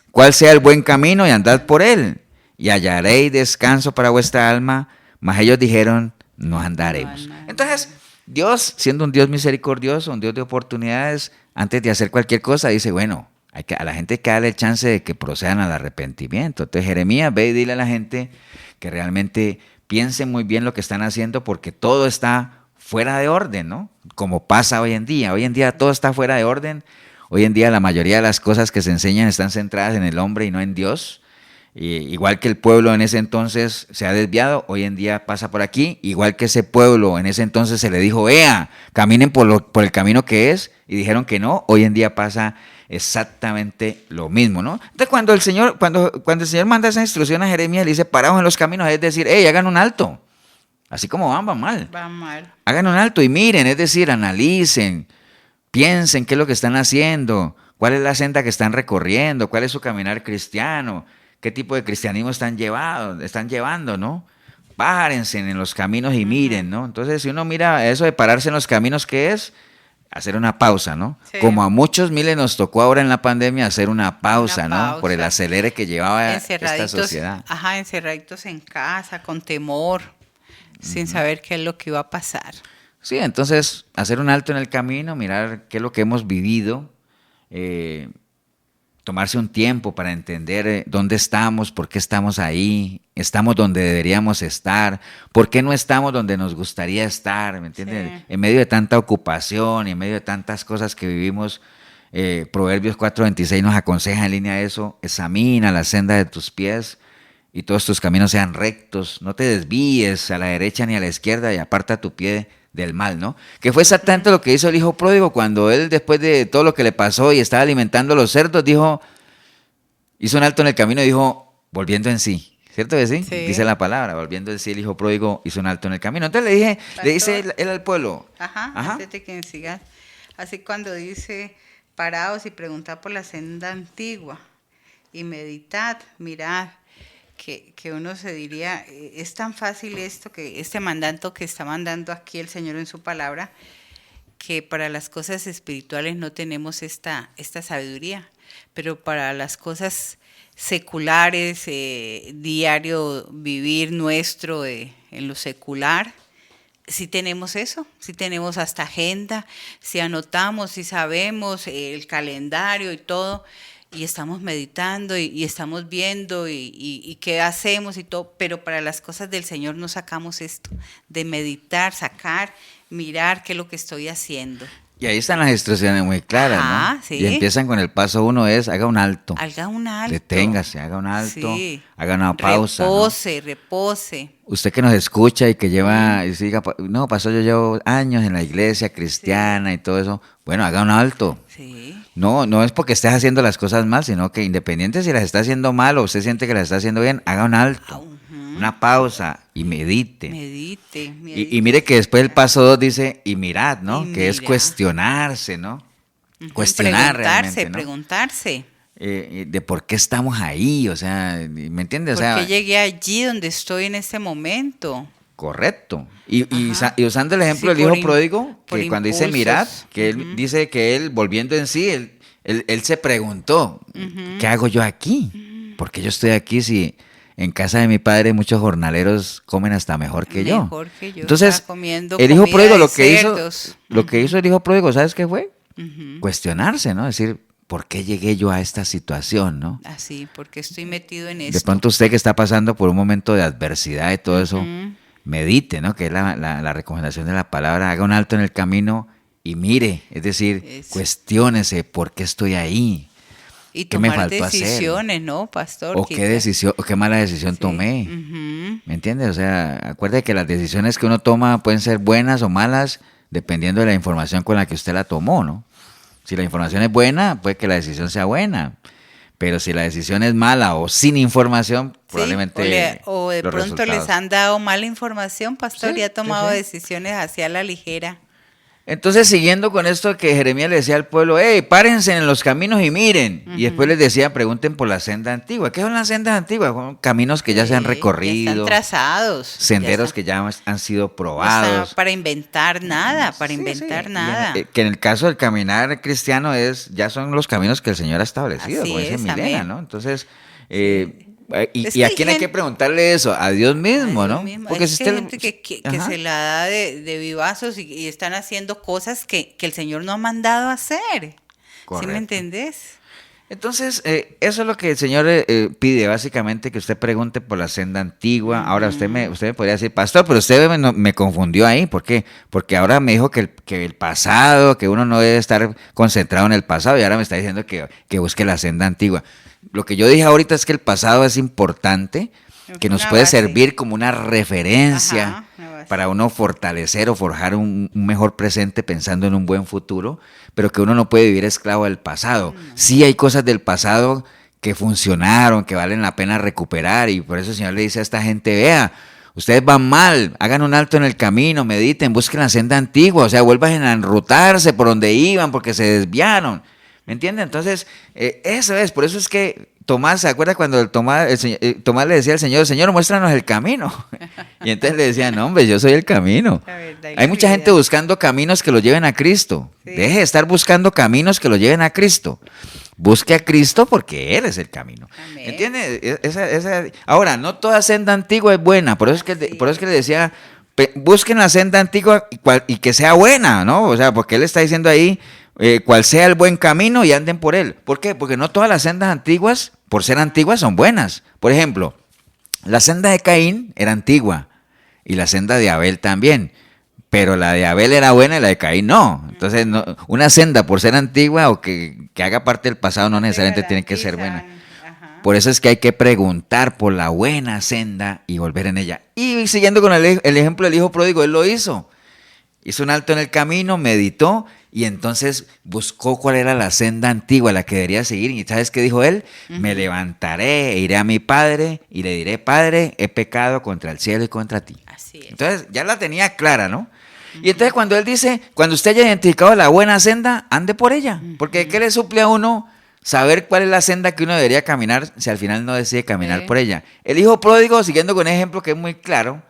cuál sea el buen camino y andad por él, y hallaréis descanso para vuestra alma, mas ellos dijeron, no andaremos. Entonces, Dios, siendo un Dios misericordioso, un Dios de oportunidades, antes de hacer cualquier cosa, dice, bueno, a la gente hay que darle el chance de que procedan al arrepentimiento. Entonces Jeremías ve y dile a la gente que realmente piensen muy bien lo que están haciendo, porque todo está fuera de orden, ¿no? Como pasa hoy en día. Hoy en día todo está fuera de orden. Hoy en día la mayoría de las cosas que se enseñan están centradas en el hombre y no en Dios. Igual que el pueblo en ese entonces se ha desviado, hoy en día pasa por aquí. Igual que ese pueblo en ese entonces se le dijo, vea, caminen por el camino que es, y dijeron que no. Hoy en día pasa exactamente lo mismo, ¿no? Entonces cuando el Señor manda esa instrucción a Jeremías, le dice, paraos en los caminos, es decir, hey, hagan un alto. Así como van mal. Van mal. Hagan un alto y miren, es decir, analicen, piensen qué es lo que están haciendo, cuál es la senda que están recorriendo, cuál es su caminar cristiano, qué tipo de cristianismo están llevando, ¿no? Párense en los caminos y miren, ¿no? Entonces, si uno mira eso de pararse en los caminos, ¿qué es? Hacer una pausa, ¿no? Sí. Como a muchos miles nos tocó ahora en la pandemia hacer una pausa, ¿no? Por el acelere que llevaba esta sociedad. Ajá, encerraditos en casa, con temor, sin saber qué es lo que iba a pasar. Sí, entonces hacer un alto en el camino, mirar qué es lo que hemos vivido, tomarse un tiempo para entender dónde estamos, por qué estamos ahí, estamos donde deberíamos estar, por qué no estamos donde nos gustaría estar, ¿me entiendes? Sí. En medio de tanta ocupación y en medio de tantas cosas que vivimos, Proverbios 4:26 nos aconseja en línea eso: examina la senda de tus pies y todos tus caminos sean rectos, no te desvíes a la derecha ni a la izquierda y aparta tu pie del mal, ¿no? Que fue exactamente lo que hizo el hijo pródigo cuando él, después de todo lo que le pasó y estaba alimentando a los cerdos, hizo un alto en el camino y dijo, volviendo en sí. ¿Cierto que sí? Sí. Dice la palabra, volviendo en sí, el hijo pródigo hizo un alto en el camino. Entonces le dice él al pueblo. Ajá, antes de que sigas. Así cuando dice, paraos y preguntad por la senda antigua y meditad, mirad, que uno se diría, es tan fácil esto, que este mandato que está mandando aquí el Señor en su palabra, que para las cosas espirituales no tenemos esta sabiduría, pero para las cosas seculares, diario vivir nuestro en lo secular, sí tenemos eso, sí tenemos hasta agenda, si anotamos, si sabemos el calendario y todo, y estamos meditando y estamos viendo y qué hacemos y todo, pero para las cosas del Señor no sacamos esto, de meditar, sacar, mirar qué es lo que estoy haciendo. Y ahí están las instrucciones muy claras, Ajá, ¿no? sí. Y empiezan con el paso 1 es, haga un alto. Haga un alto. Deténgase, haga un alto, Sí. haga una pausa. Repose, ¿no? repose. Usted que nos escucha y que lleva, y diga, no, pasó, yo llevo años en la iglesia cristiana y todo eso. Bueno, haga un alto. Sí. No es porque estés haciendo las cosas mal, sino que independiente si las está haciendo mal o usted siente que las está haciendo bien, haga un alto, una pausa y medite. Medite. Y mire que después el paso 2 dice, y mirad, ¿no? Y que es mira. cuestionarse, ¿no? Cuestionar realmente, ¿no? Preguntarse. De por qué estamos ahí, o sea, ¿me entiendes? O ¿Por sea, qué llegué allí donde estoy en este momento? correcto. Y Ajá. usando el ejemplo Sí, del hijo por pródigo, por que cuando dice impulsos. mirad, que él dice que él, volviendo en sí, él se preguntó, ¿qué hago yo aquí? ¿Por qué yo estoy aquí si en casa de mi padre muchos jornaleros comen hasta mejor que yo? Mejor que yo. Entonces, Estaba comiendo el hijo comida pródigo de lo que cerdos. hizo el hijo pródigo, ¿sabes qué fue? Ujú. Cuestionarse, ¿no? Decir, ¿por qué llegué yo a esta situación, no? Así, porque estoy metido en esto. De pronto usted que está pasando por un momento de adversidad y todo eso, Ujú. medite, ¿no? Que es la recomendación de la palabra, haga un alto en el camino y mire, es decir, Eso. cuestiónese por qué estoy ahí, Y ¿qué me tomar faltó hacer? decisiones, ¿no, pastor? o qué decisión, o qué mala decisión Sí. tomé, Ujú. ¿me entiendes? O sea, acuérdate que las decisiones que uno toma pueden ser buenas o malas dependiendo de la información con la que usted la tomó, ¿no? Si la información es buena, puede que la decisión sea buena, pero si la decisión es mala o sin información, Sí, probablemente o de los pronto les resultados. han dado mala información, pastor, Sí, y ha tomado sí. decisiones hacia la ligera. Entonces, siguiendo con esto que Jeremías le decía al pueblo, hey, párense en los caminos y miren. Y después les decía, pregunten por la senda antigua. ¿Qué son las sendas antiguas? Son caminos que ya se han Ya recorrido, están trazados. senderos ya que ya han sido no probados. está para inventar nada, para Sí, inventar sí. Y nada. que en el caso del caminar cristiano ya son los caminos que el Señor ha establecido, Así como dice es, Milena, amén. ¿no? Entonces, Es y que a hay quién hay que gente- preguntarle eso? A Dios mismo, Ay, Dios ¿no? mismo. Porque Es si que hay usted... gente que Ajá. se la da de vivazos y están haciendo cosas que el Señor no ha mandado a hacer. ¿Sí Correcto. me entendés? Entonces, eso es lo que el Señor pide, básicamente, que usted pregunte por la senda antigua. Ahora, usted me podría decir, pastor, pero usted me confundió ahí. ¿Por qué? Porque ahora me dijo que el pasado, que uno no debe estar concentrado en el pasado, y ahora me está diciendo que busque la senda antigua. Lo que yo dije ahorita es que el pasado es importante, que nos Una puede base. servir como una referencia Ajá, una base. para uno fortalecer o forjar un mejor presente pensando en un buen futuro, pero que uno no puede vivir esclavo del pasado. Sí hay cosas del pasado que funcionaron, que valen la pena recuperar, y por eso el Señor le dice a esta gente, vea, ustedes van mal, hagan un alto en el camino, mediten, busquen la senda antigua, o sea, vuelvan a enrutarse por donde iban porque se desviaron. ¿Me entiende? Entonces, eso es, por eso es que Tomás, ¿se acuerda cuando Tomás le decía al Señor, Señor, muéstranos el camino? Y entonces le decía, no, hombre, yo soy el camino. La verdad y la Hay mucha gente realidad. buscando caminos que lo lleven a Cristo. Sí. Deje de estar buscando caminos que lo lleven a Cristo. Busque a Cristo porque Él es el camino. Amén. ¿Entiende? Ahora, no toda senda antigua es buena, por eso es que le decía, Busquen la senda antigua y que sea buena, ¿no? O sea, porque él está diciendo ahí, cual sea el buen camino y anden por él. ¿Por qué? Porque no todas las sendas antiguas, por ser antiguas, son buenas. Por ejemplo, la senda de Caín era antigua y la senda de Abel también. Pero la de Abel era buena y la de Caín no. Entonces, una senda por ser antigua o que haga parte del pasado no necesariamente tiene que ser buena. Por eso es que hay que preguntar por la buena senda y volver en ella. Y siguiendo con el ejemplo del hijo pródigo, él lo hizo. Hizo un alto en el camino, meditó y entonces buscó cuál era la senda antigua, la que debería seguir. ¿Y sabes qué dijo él? Me levantaré e iré a mi padre y le diré, Padre, he pecado contra el cielo y contra ti. Así es. Entonces ya la tenía clara, ¿no? Y entonces cuando él dice, cuando usted haya identificado la buena senda, ande por ella. Porque ¿qué le suple a uno saber cuál es la senda que uno debería caminar si al final no decide caminar por ella? El hijo pródigo, siguiendo con un ejemplo que es muy claro,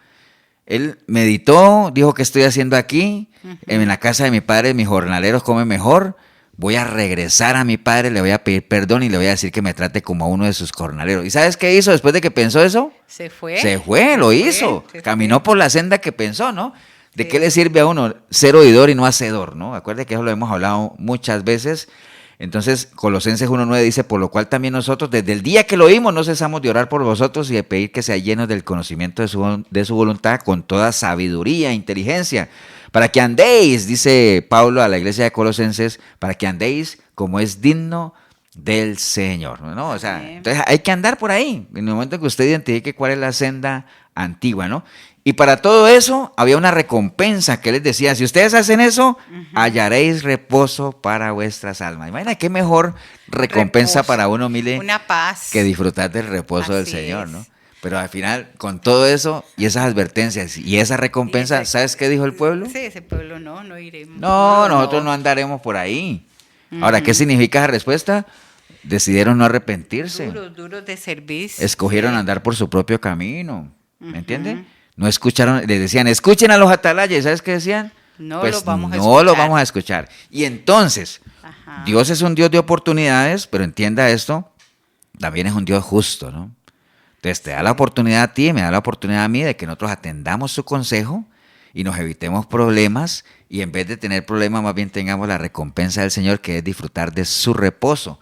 él meditó, dijo, ¿qué estoy haciendo aquí? En la casa de mi padre mis jornaleros comen mejor. Voy a regresar a mi padre, le voy a pedir perdón y le voy a decir que me trate como a uno de sus jornaleros. ¿Y sabes qué hizo después de que pensó eso? Se fue. Se fue, lo hizo. Caminó por la senda que pensó, ¿no? ¿De Sí. qué le sirve a uno ser oidor y no hacedor, ¿no? Acuérdate que eso lo hemos hablado muchas veces. Entonces, Colosenses 1:9 dice, por lo cual también nosotros, desde el día que lo oímos, no cesamos de orar por vosotros y de pedir que sea llenos del conocimiento de su voluntad con toda sabiduría e inteligencia, para que andéis, dice Pablo a la iglesia de Colosenses, para que andéis como es digno del Señor, ¿no? O sea, entonces hay que andar por ahí, en el momento que usted identifique cuál es la senda antigua, ¿no? Y para todo eso había una recompensa que les decía, si ustedes hacen eso, hallaréis reposo para vuestras almas. Imagina qué mejor recompensa Reposo. para uno, mire, Una paz. que disfrutar del reposo del Así Señor, es. ¿no? Pero al final, con todo eso y esas advertencias y esa recompensa, ¿sabes qué dijo el pueblo? Sí, ese pueblo no iremos. No, nosotros no andaremos por ahí. Ahora, ¿qué significa esa respuesta? Decidieron no arrepentirse. Duros de servicio. Escogieron andar por su propio camino. ¿Me entiende? No escucharon, les decían, escuchen a los atalayas. ¿Sabes qué decían? No Pues los vamos a no escuchar. los vamos a escuchar. Y entonces, Ajá. Dios es un Dios de oportunidades, pero entienda esto, también es un Dios justo, ¿no? Entonces te da la oportunidad a ti, me da la oportunidad a mí de que nosotros atendamos su consejo y nos evitemos problemas y en vez de tener problemas más bien tengamos la recompensa del Señor, que es disfrutar de su reposo.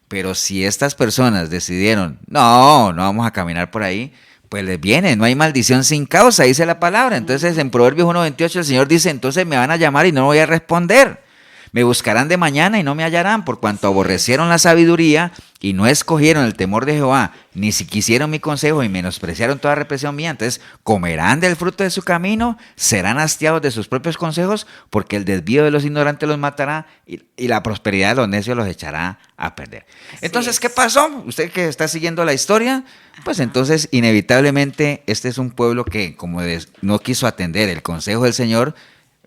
Pero si estas personas decidieron, no vamos a caminar por ahí, pues les viene, no hay maldición sin causa, dice la palabra. Entonces en Proverbios 1:28 el Señor dice, entonces me van a llamar y no voy a responder. Me buscarán de mañana y no me hallarán, por cuanto aborrecieron la sabiduría y no escogieron el temor de Jehová, ni si quisieron mi consejo y menospreciaron toda represión mía. Entonces comerán del fruto de su camino, serán hastiados de sus propios consejos, porque el desvío de los ignorantes los matará y la prosperidad de los necios los echará a perder. Entonces, ¿qué pasó? Usted que está siguiendo la historia, pues entonces inevitablemente este es un pueblo que como no quiso atender el consejo del Señor,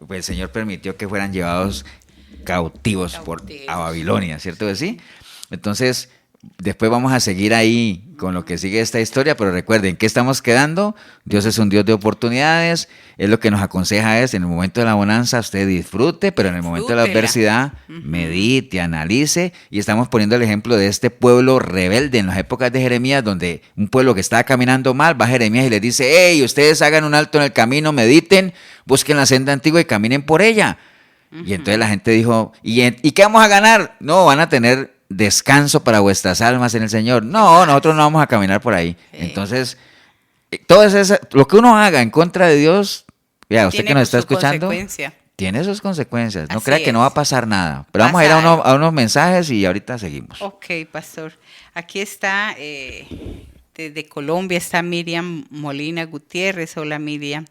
pues el Señor permitió que fueran llevados cautivos a Babilonia, ¿cierto que sí? Entonces, después vamos a seguir ahí con lo que sigue esta historia, pero recuerden, ¿qué estamos quedando? Dios es un Dios de oportunidades, Él lo que nos aconseja es, en el momento de la bonanza, usted disfrute, pero en el momento de la adversidad, medite, analice, y estamos poniendo el ejemplo de este pueblo rebelde en las épocas de Jeremías, donde un pueblo que estaba caminando mal, va Jeremías y les dice, hey, ustedes hagan un alto en el camino, mediten, busquen la senda antigua y caminen por ella. Y entonces la gente dijo, ¿y qué vamos a ganar? No, van a tener descanso para vuestras almas en el Señor. No, nosotros no vamos a caminar por ahí. Sí. Entonces, todo eso, lo que uno haga en contra de Dios, vea, usted que nos está escuchando, tiene sus consecuencias. No crea que no va a pasar nada. Pero vamos a ir a unos mensajes y ahorita seguimos. Ok, pastor. Aquí está... Desde Colombia está Miriam Molina Gutiérrez. Hola Miriam.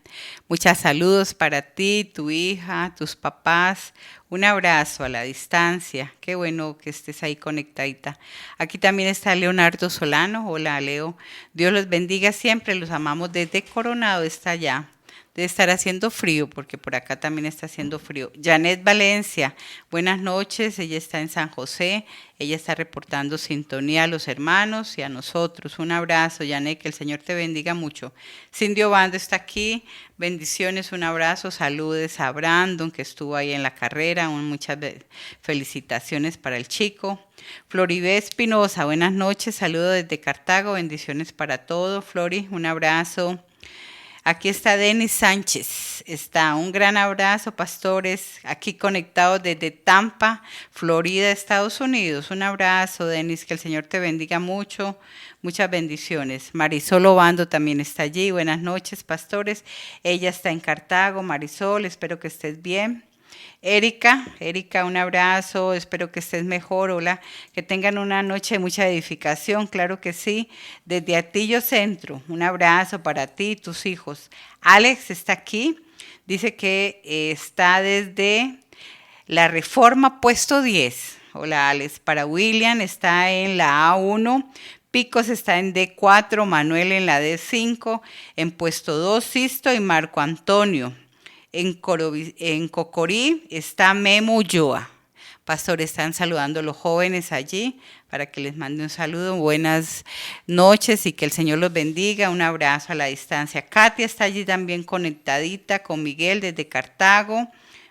Muchos saludos para ti, tu hija, tus papás. Un abrazo a la distancia. Qué bueno que estés ahí conectadita. Aquí también está Leonardo Solano. Hola Leo. Dios los bendiga siempre. Los amamos desde Coronado. Está allá. Debe estar haciendo frío porque por acá también está haciendo frío. Janet Valencia, buenas noches. Ella está en San José. Ella está reportando sintonía a los hermanos y a nosotros. Un abrazo, Janet, que el Señor te bendiga mucho. Cindy Obando está aquí. Bendiciones, un abrazo. Saludes a Brandon, que estuvo ahí en la carrera. Muchas felicitaciones para el chico. Floribé Espinosa, buenas noches. Saludos desde Cartago. Bendiciones para todos. Flori, un abrazo. Aquí está Denis Sánchez. Está un gran abrazo, pastores, aquí conectados desde Tampa, Florida, Estados Unidos. Un abrazo, Denis, que el Señor te bendiga mucho. Muchas bendiciones. Marisol Obando también está allí. Buenas noches, pastores. Ella está en Cartago. Marisol, espero que estés bien. Erika, un abrazo, espero que estés mejor, hola, que tengan una noche de mucha edificación, claro que sí, desde Atillo Centro, un abrazo para ti y tus hijos. Alex está aquí, dice que está desde la Reforma Puesto 10, hola Alex, para William está en la A1, Picos está en D4, Manuel en la D5, en Puesto 2 Sisto y Marco Antonio. En Cocorí está Memo Ulloa. Pastor, están saludando a los jóvenes allí para que les mande un saludo. Buenas noches y que el Señor los bendiga. Un abrazo a la distancia. Katia está allí también conectadita con Miguel desde Cartago.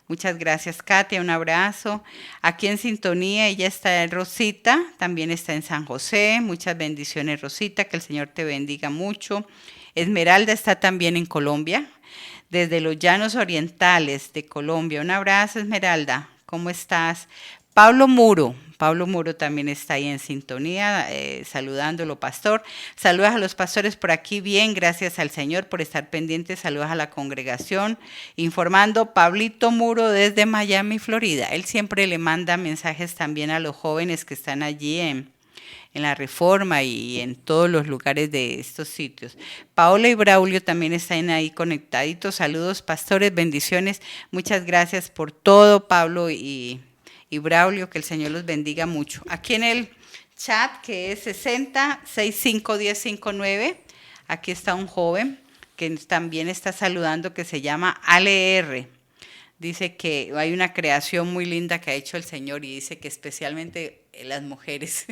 Muchas gracias, Katia. Un abrazo. Aquí en sintonía, ella está en Rosita. También está en San José. Muchas bendiciones, Rosita. Que el Señor te bendiga mucho. Esmeralda está también en Colombia. Desde los Llanos Orientales de Colombia. Un abrazo, Esmeralda. ¿Cómo estás? Pablo Muro también está ahí en sintonía, saludándolo, pastor. Saludos a los pastores por aquí, bien, gracias al Señor por estar pendientes. Saludos a la congregación. Informando, Pablito Muro desde Miami, Florida. Él siempre le manda mensajes también a los jóvenes que están allí en la Reforma y en todos los lugares de estos sitios. Paola y Braulio también están ahí conectaditos. Saludos, pastores, bendiciones. Muchas gracias por todo, Pablo y Braulio, que el Señor los bendiga mucho. Aquí en el chat, que es 60651059, aquí está un joven que también está saludando, que se llama ALR. Dice que hay una creación muy linda que ha hecho el Señor y dice que especialmente las mujeres.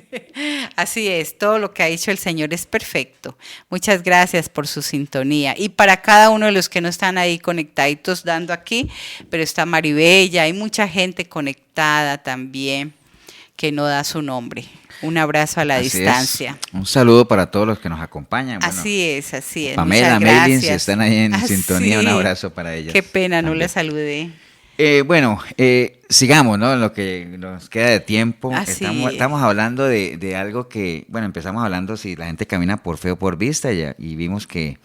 Así es, todo lo que ha hecho el Señor es perfecto. Muchas gracias por su sintonía. Y para cada uno de los que no están ahí conectaditos dando aquí, pero está Maribella, hay mucha gente conectada también que no da su nombre. Un abrazo a la distancia. Un saludo para todos los que nos acompañan. Bueno, así es. Pamela, Maylin, si están ahí en sintonía, un abrazo para ellas. Qué pena, también. No les saludé. Sigamos, ¿no? En lo que nos queda de tiempo. Estamos hablando de algo que, bueno, empezamos hablando si la gente camina por fe o por vista y vimos que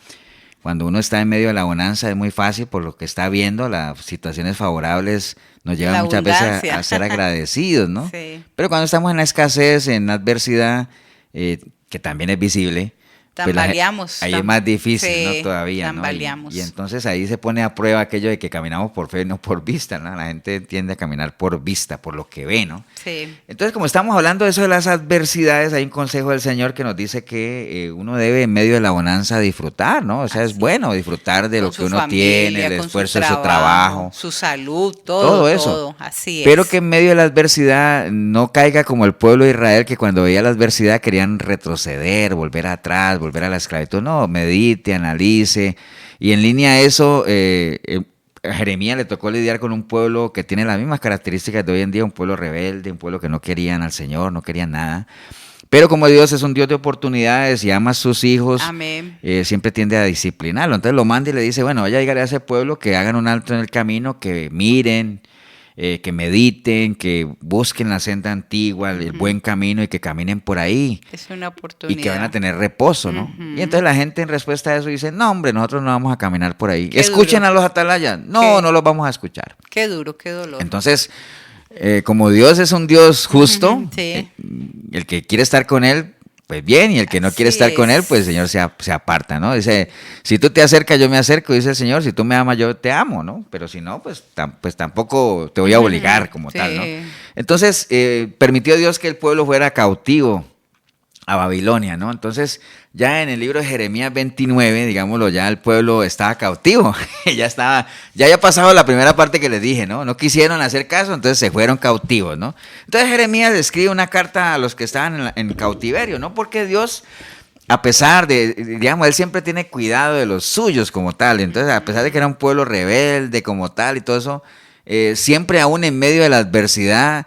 cuando uno está en medio de la bonanza es muy fácil por lo que está viendo, las situaciones favorables nos llevan muchas veces a ser agradecidos, ¿no? Sí. Pero cuando estamos en la escasez, en la adversidad, que también es visible, tambaleamos. Ahí es más difícil, sí, ¿no? Todavía, tambaleamos. ¿no? Y entonces ahí se pone a prueba aquello de que caminamos por fe, no por vista, ¿no? La gente tiende a caminar por vista, por lo que ve, ¿no? Sí. Entonces, como estamos hablando de eso de las adversidades, hay un consejo del Señor que nos dice que uno debe en medio de la bonanza disfrutar, ¿no? O sea, es bueno disfrutar de lo que uno tiene, el esfuerzo de su trabajo, su salud, todo eso. Todo. Así es. Pero que en medio de la adversidad no caiga como el pueblo de Israel, que cuando veía la adversidad querían retroceder, volver atrás, volver a la esclavitud. No, medite, analice. Y en línea a eso, a Jeremías le tocó lidiar con un pueblo que tiene las mismas características de hoy en día, un pueblo rebelde, un pueblo que no querían al Señor, no querían nada. Pero como Dios es un Dios de oportunidades y ama a sus hijos, siempre tiende a disciplinarlo. Entonces lo manda y le dice, bueno, vaya a llegar a ese pueblo, que hagan un alto en el camino, que miren, que mediten, que busquen la senda antigua, el buen camino y que caminen por ahí. Es una oportunidad. Y que van a tener reposo, ¿no? Y entonces la gente en respuesta a eso dice, no hombre, nosotros no vamos a caminar por ahí. Escuchen a los atalayas. No, no los vamos a escuchar. Qué duro, qué dolor. Entonces, como Dios es un Dios justo, el que quiere estar con Él, pues bien, y el que no quiere estar con Él, pues el Señor se aparta, ¿no? Dice, si tú te acercas, yo me acerco, dice el Señor, si tú me amas, yo te amo, ¿no? Pero si no, pues tampoco te voy a obligar como tal, ¿no? Entonces, permitió Dios que el pueblo fuera cautivo a Babilonia, ¿no? Entonces, ya en el libro de Jeremías 29, digámoslo, ya el pueblo estaba cautivo, ya había pasado la primera parte que les dije, ¿no? No quisieron hacer caso, entonces se fueron cautivos, ¿no? Entonces Jeremías escribe una carta a los que estaban en cautiverio, ¿no? Porque Dios, a pesar de, digamos, Él siempre tiene cuidado de los suyos como tal, entonces a pesar de que era un pueblo rebelde como tal y todo eso, siempre aún en medio de la adversidad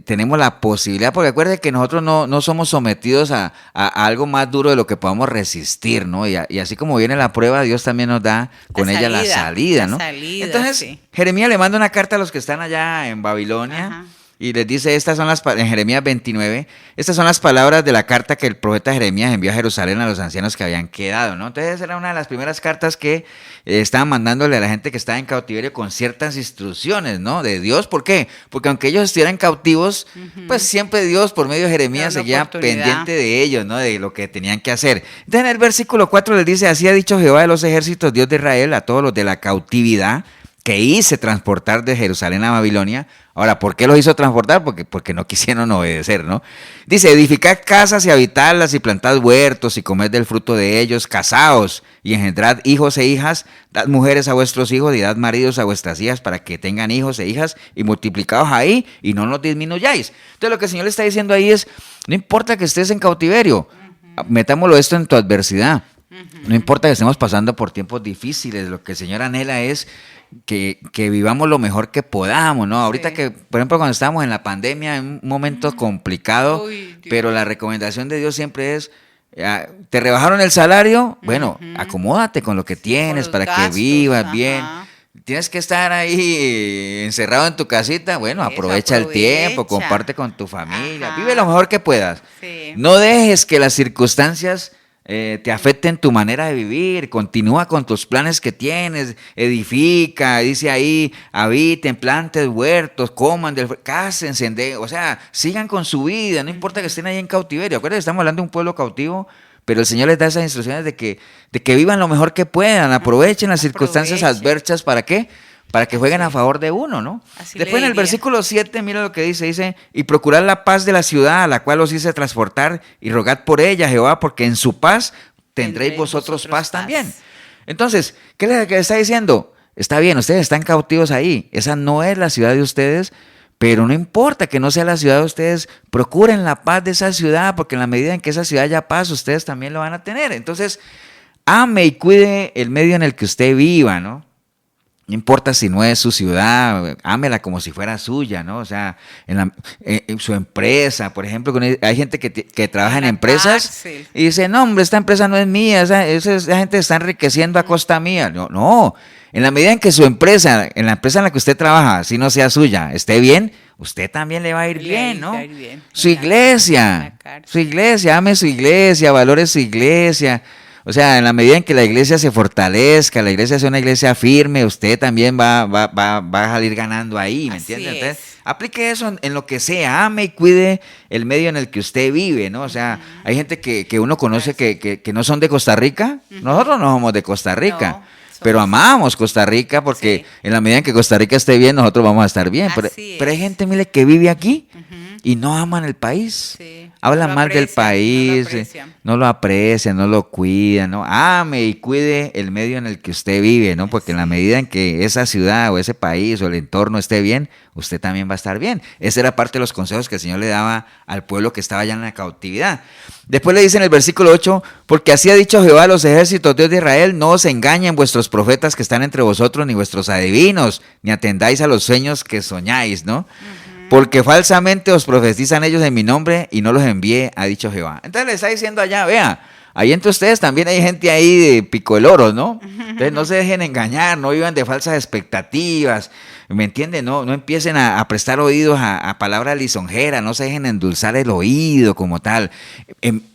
tenemos la posibilidad, porque acuérdense que nosotros no somos sometidos a algo más duro de lo que podamos resistir, ¿no? Y así como viene la prueba, Dios también nos da con ella la salida, ¿no? Entonces, sí. Jeremías le manda una carta a los que están allá en Babilonia. Ajá. Y les dice, en Jeremías 29, estas son las palabras de la carta que el profeta Jeremías envió a Jerusalén a los ancianos que habían quedado, ¿no? Entonces era una de las primeras cartas que estaban mandándole a la gente que estaba en cautiverio con ciertas instrucciones, ¿no? De Dios, ¿por qué? Porque aunque ellos estuvieran cautivos, pues siempre Dios por medio de Jeremías seguía pendiente de ellos, ¿no? De lo que tenían que hacer. Entonces en el versículo 4 les dice, así ha dicho Jehová de los ejércitos, Dios de Israel, a todos los de la cautividad, que hice transportar de Jerusalén a Babilonia. Ahora, ¿por qué los hizo transportar? Porque no quisieron obedecer, ¿no? Dice, edificad casas y habitadlas y plantad huertos y comed del fruto de ellos, casaos y engendrad hijos e hijas, dad mujeres a vuestros hijos y dad maridos a vuestras hijas para que tengan hijos e hijas y multiplicaos ahí y no los disminuyáis. Entonces lo que el Señor le está diciendo ahí es, no importa que estés en cautiverio, metámoslo esto en tu adversidad. No importa que estemos pasando por tiempos difíciles, lo que el Señor anhela es que vivamos lo mejor que podamos, ¿no? Ahorita sí. Que, por ejemplo, cuando estábamos en la pandemia, en un momento complicado, pero la recomendación de Dios siempre es, ¿te rebajaron el salario? Bueno, acomódate con lo que tienes para gastos, que vivas bien. Tienes que estar ahí encerrado en tu casita, bueno, aprovecha el tiempo, comparte con tu familia, vive lo mejor que puedas. Sí. No dejes que las circunstancias te afecten tu manera de vivir, continúa con tus planes que tienes, edifica, dice ahí, habiten, planten huertos, coman, cásense, o sea, sigan con su vida, no importa que estén ahí en cautiverio. Acuérdense, estamos hablando de un pueblo cautivo, pero el Señor les da esas instrucciones de que vivan lo mejor que puedan, aprovechen las circunstancias adversas, ¿para qué? Para que jueguen a favor de uno, ¿no? Así después en el versículo 7, mira lo que dice, y procurad la paz de la ciudad a la cual os hice transportar, y rogad por ella, Jehová, porque en su paz tendréis vosotros paz también. Entonces, ¿qué le está diciendo? Está bien, ustedes están cautivos ahí, esa no es la ciudad de ustedes, pero no importa que no sea la ciudad de ustedes, procuren la paz de esa ciudad, porque en la medida en que esa ciudad haya paz, ustedes también lo van a tener. Entonces, ame y cuide el medio en el que usted viva, ¿no? No importa si no es su ciudad, ámela como si fuera suya, ¿no? O sea, en su empresa, por ejemplo, hay gente que trabaja en empresas y dice, no, hombre, esta empresa no es mía, esa gente está enriqueciendo a costa mía. No, en la medida en que su empresa, en la empresa en la que usted trabaja, si no sea suya, esté bien, usted también le va a ir bien, ¿no? Su iglesia, ame su iglesia, valore su iglesia. O sea, en la medida en que la iglesia se fortalezca, la iglesia sea una iglesia firme, usted también va a salir ganando ahí, ¿me entiende? Entonces, aplique eso en lo que sea, ame y cuide el medio en el que usted vive, ¿no? O sea, hay gente que uno conoce que no son de Costa Rica, nosotros no somos de Costa Rica. No. Pero amamos Costa Rica porque en la medida en que Costa Rica esté bien, nosotros vamos a estar bien. Pero hay gente, mire, que vive aquí y no aman el país. Sí. Hablan mal del país, no lo aprecian, no lo cuidan, ¿no? Ame y cuide el medio en el que usted vive, ¿no? Porque en la medida en que esa ciudad o ese país o el entorno esté bien, usted también va a estar bien. Esa era parte de los consejos que el Señor le daba al pueblo que estaba allá en la cautividad. Después le dice en el versículo 8, porque así ha dicho Jehová a los ejércitos, Dios de Israel, no os engañen vuestros profetas que están entre vosotros, ni vuestros adivinos, ni atendáis a los sueños que soñáis, ¿no? Porque falsamente os profetizan ellos en mi nombre y no los envié, ha dicho Jehová. Entonces le está diciendo allá, vea, ahí entre ustedes también hay gente ahí de pico el oro, ¿no? Entonces no se dejen engañar, no vivan de falsas expectativas, ¿me entienden? No empiecen a prestar oídos a palabras lisonjeras, no se dejen endulzar el oído como tal.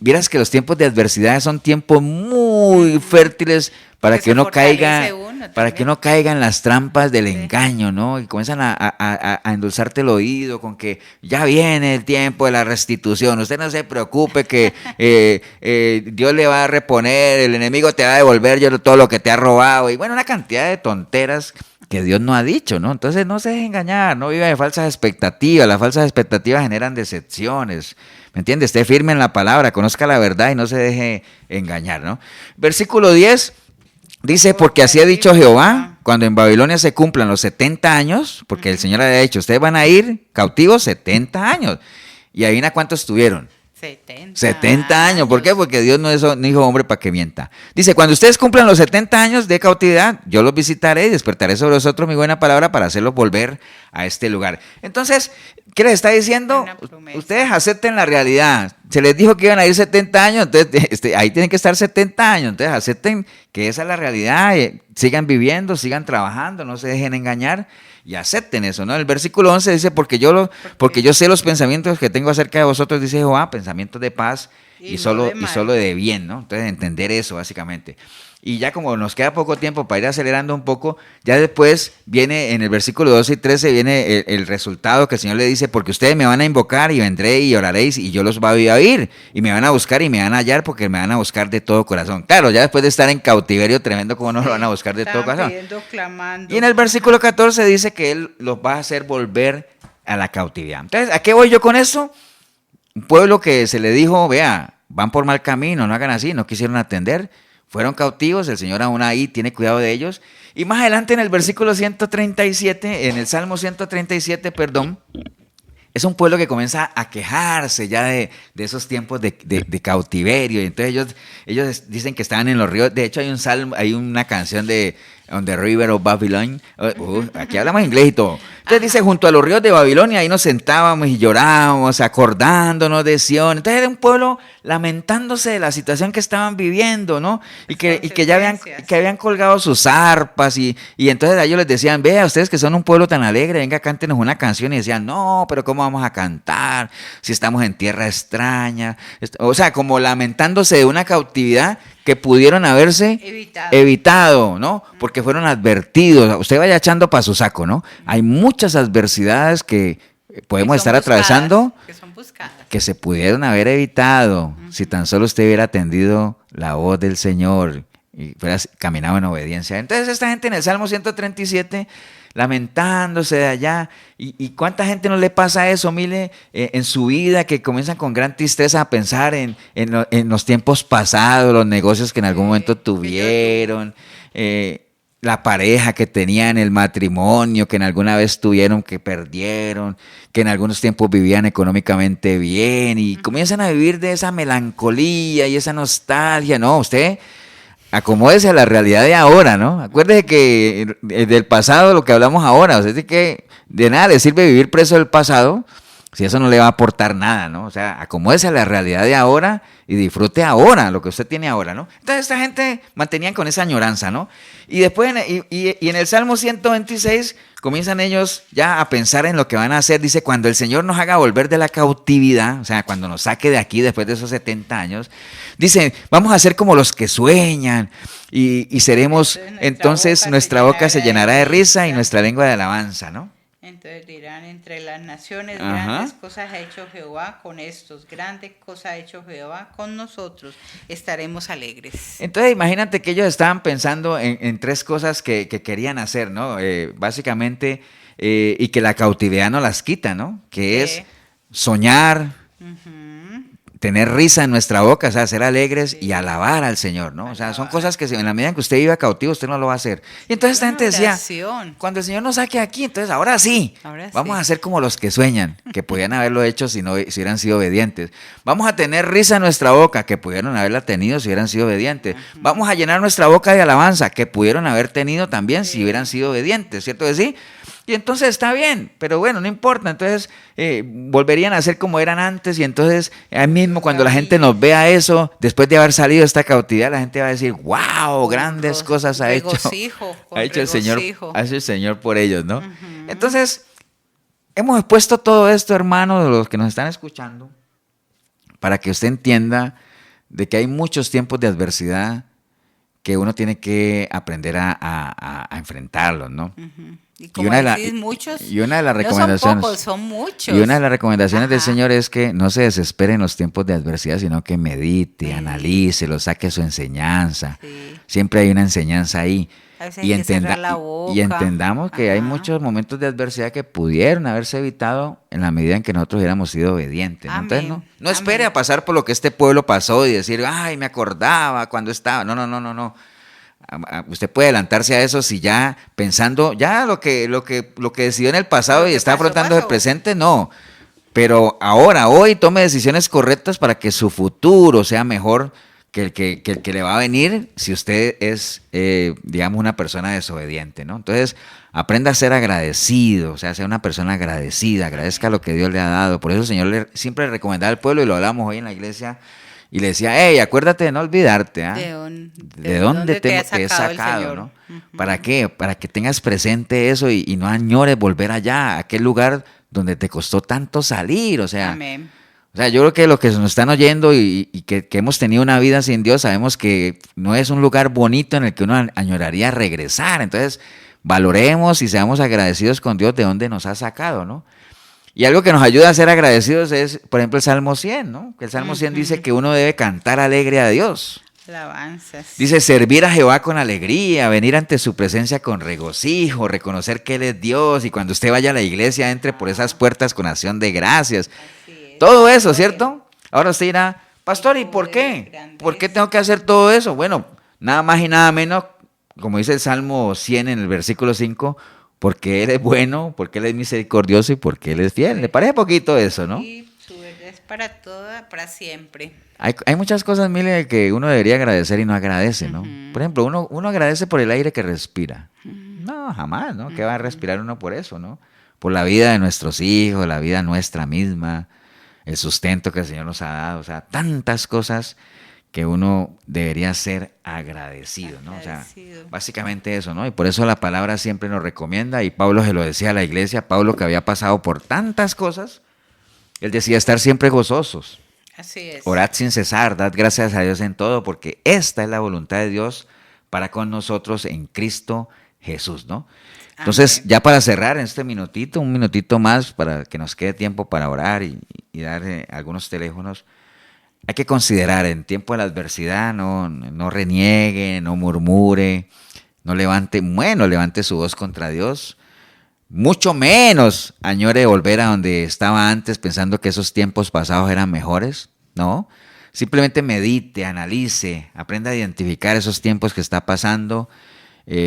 Vieras que los tiempos de adversidad son tiempos muy fértiles para que uno caiga, en las trampas del engaño, ¿no? Y comienzan a endulzarte el oído con que ya viene el tiempo de la restitución. Usted no se preocupe que Dios le va a reponer, el enemigo te va a devolver todo lo que te ha robado. Y bueno, una cantidad de tonteras que Dios no ha dicho, ¿no? Entonces no se deje engañar, no viva de falsas expectativas. Las falsas expectativas generan decepciones. ¿Me entiende? Esté firme en la palabra, conozca la verdad y no se deje engañar, ¿no? Versículo 10. Dice, porque así ha dicho Jehová, cuando en Babilonia se cumplan los 70 años, porque el Señor había dicho, ustedes van a ir cautivos 70 años. Y adivina cuántos tuvieron. 70 años. ¿Por qué? Porque Dios no hizo hombre para que mienta. Dice, cuando ustedes cumplan los 70 años de cautividad, yo los visitaré y despertaré sobre vosotros mi buena palabra para hacerlos volver a este lugar. Entonces, ¿qué les está diciendo? Ustedes acepten la realidad. Se les dijo que iban a ir 70 años, entonces ahí tienen que estar 70 años. Entonces, acepten que esa es la realidad. Sigan viviendo, sigan trabajando, no se dejen engañar. Y acepten eso, ¿no? El versículo 11 dice, porque yo sé los pensamientos que tengo acerca de vosotros, dice Jehová, pensamientos de paz y solo de bien, ¿no? Entonces, entender eso, básicamente. Y ya como nos queda poco tiempo para ir acelerando un poco, ya después viene en el versículo 12 y 13, viene el resultado que el Señor le dice, porque ustedes me van a invocar y vendré y oraréis y yo los voy a oír, y me van a buscar y me van a hallar porque me van a buscar de todo corazón. Claro, ya después de estar en cautiverio tremendo, ¿cómo no lo van a buscar de todo corazón? Pidiendo, clamando. Y en el versículo 14 dice que Él los va a hacer volver a la cautividad. Entonces, ¿a qué voy yo con eso? Un pueblo que se le dijo, vea, van por mal camino, no hagan así, no quisieron atender. Fueron cautivos, el Señor aún ahí tiene cuidado de ellos. Y más adelante en el versículo 137, en el Salmo 137, perdón, es un pueblo que comienza a quejarse ya de esos tiempos de cautiverio. Y entonces ellos dicen que estaban en los ríos. De hecho, hay una canción de On the River of Babylon. Aquí hablamos inglés y todo. Entonces dice, junto a los ríos de Babilonia, ahí nos sentábamos y llorábamos, acordándonos de Sion. Entonces era un pueblo lamentándose de la situación que estaban viviendo, ¿no? Y que ya habían colgado sus arpas y entonces a ellos les decían, vea, ustedes que son un pueblo tan alegre, venga, cántenos una canción. Y decían, no, pero ¿cómo vamos a cantar si estamos en tierra extraña? O sea, como lamentándose de una cautividad que pudieron haberse evitado, ¿no? Porque fueron advertidos. Usted vaya echando para su saco, ¿no? Hay muchas adversidades que podemos estar atravesando que se pudieron haber evitado si tan solo usted hubiera atendido la voz del Señor y fuera caminado en obediencia. Entonces esta gente en el Salmo 137 lamentándose de allá. ¿Y cuánta gente no le pasa eso, mire, en su vida, que comienzan con gran tristeza a pensar en los tiempos pasados, los negocios que en algún momento tuvieron, la pareja que tenían, el matrimonio que en alguna vez tuvieron, que perdieron, que en algunos tiempos vivían económicamente bien y comienzan a vivir de esa melancolía y esa nostalgia? No, usted acomódese a la realidad de ahora, ¿no? Acuérdese que del pasado lo que hablamos ahora, o sea, es que de nada le sirve vivir preso del pasado si eso no le va a aportar nada, ¿no? O sea, acomódese a la realidad de ahora y disfrute ahora lo que usted tiene ahora, ¿no? Entonces esta gente mantenían con esa añoranza, ¿no? Y después en el Salmo 126 comienzan ellos ya a pensar en lo que van a hacer. Dice, cuando el Señor nos haga volver de la cautividad, o sea, cuando nos saque de aquí después de esos 70 años, dice, vamos a ser como los que sueñan y seremos, entonces nuestra boca se llenará de risa y nuestra lengua de alabanza, ¿no? Entonces dirán, entre las naciones, grandes cosas ha hecho Jehová con estos, grandes cosas ha hecho Jehová con nosotros, estaremos alegres. Entonces imagínate que ellos estaban pensando en tres cosas que querían hacer, ¿no? Básicamente, y que la cautividad no las quita, ¿no? Que es soñar, tener risa en nuestra boca, o sea, ser alegres y alabar al Señor, ¿no? O sea, son cosas que en la medida en que usted viva cautivo, usted no lo va a hacer. Y entonces esta gente decía, cuando el Señor nos saque aquí, entonces ahora sí, vamos a ser como los que sueñan, que podían haberlo hecho si hubieran sido obedientes. Vamos a tener risa en nuestra boca, que pudieron haberla tenido si hubieran sido obedientes. Vamos a llenar nuestra boca de alabanza, que pudieron haber tenido también si hubieran sido obedientes, ¿cierto que sí? Y entonces está bien, pero bueno, no importa. Entonces volverían a ser como eran antes y entonces ahí mismo cuando la gente nos vea eso, después de haber salido de esta cautividad, la gente va a decir, wow, grandes cosas ha hecho el Señor por ellos, ¿no? Entonces, hemos expuesto todo esto, hermanos, los que nos están escuchando, para que usted entienda de que hay muchos tiempos de adversidad que uno tiene que aprender a enfrentarlos, ¿no? Y como decís, muchos, y una de las recomendaciones, no son pocos, son muchos. Y una de las recomendaciones del Señor es que no se desespere en los tiempos de adversidad, sino que medite, analice, lo saque su enseñanza. Sí. Siempre hay una enseñanza ahí. Y entendamos que hay muchos momentos de adversidad que pudieron haberse evitado en la medida en que nosotros hubiéramos sido obedientes, ¿no? Entonces, no espere a pasar por lo que este pueblo pasó y decir, ay, me acordaba cuando estaba. No. Usted puede adelantarse a eso si ya pensando ya lo que decidió en el pasado y está afrontando el presente, no. Pero ahora, hoy, tome decisiones correctas para que su futuro sea mejor que el que le va a venir si usted es, digamos, una persona desobediente, ¿no? Entonces, aprenda a ser agradecido, o sea, sea una persona agradecida, agradezca lo que Dios le ha dado. Por eso el Señor siempre le recomendaba al pueblo, y lo hablamos hoy en la iglesia, y le decía, hey, acuérdate de no olvidarte, ¿ah? ¿De dónde te he sacado, ¿no? Uh-huh. ¿Para qué? Para que tengas presente eso y no añores volver allá, a aquel lugar donde te costó tanto salir, o sea. Amén. O sea, yo creo que los que nos están oyendo y que hemos tenido una vida sin Dios, sabemos que no es un lugar bonito en el que uno añoraría regresar. Entonces, valoremos y seamos agradecidos con Dios de donde nos ha sacado, ¿no? Y algo que nos ayuda a ser agradecidos es, por ejemplo, el Salmo 100, ¿no? Que el Salmo 100 dice que uno debe cantar alegre a Dios. Alabanzas. Dice, servir a Jehová con alegría, venir ante su presencia con regocijo, reconocer que Él es Dios, y cuando usted vaya a la iglesia, entre por esas puertas con acción de gracias. Todo eso, ¿cierto? Ahora usted dirá, pastor, ¿y por qué? ¿Por qué tengo que hacer todo eso? Bueno, nada más y nada menos, como dice el Salmo 100 en el versículo 5, porque Él es bueno, porque Él es misericordioso y porque Él es fiel. ¿Le parece poquito eso, no? Sí, su verdad es para toda, para siempre. Hay muchas cosas, Mile, que uno debería agradecer y no agradece, ¿no? Por ejemplo, uno agradece por el aire que respira. No, jamás, ¿no? ¿Qué va a respirar uno por eso, no? Por la vida de nuestros hijos, la vida nuestra misma, el sustento que el Señor nos ha dado, o sea, tantas cosas que uno debería ser agradecido, ¿no? O sea, básicamente eso, ¿no? Y por eso la palabra siempre nos recomienda, y Pablo se lo decía a la iglesia, Pablo, que había pasado por tantas cosas, él decía estar siempre gozosos. Así es. Orad sin cesar, dad gracias a Dios en todo, porque esta es la voluntad de Dios para con nosotros en Cristo Jesús, ¿no? Entonces, ya para cerrar en este minutito, un minutito más para que nos quede tiempo para orar y dar algunos teléfonos, hay que considerar en tiempo de la adversidad, no reniegue, no murmure, no levante su voz contra Dios, mucho menos añore volver a donde estaba antes pensando que esos tiempos pasados eran mejores, ¿no? Simplemente medite, analice, aprenda a identificar esos tiempos que está pasando.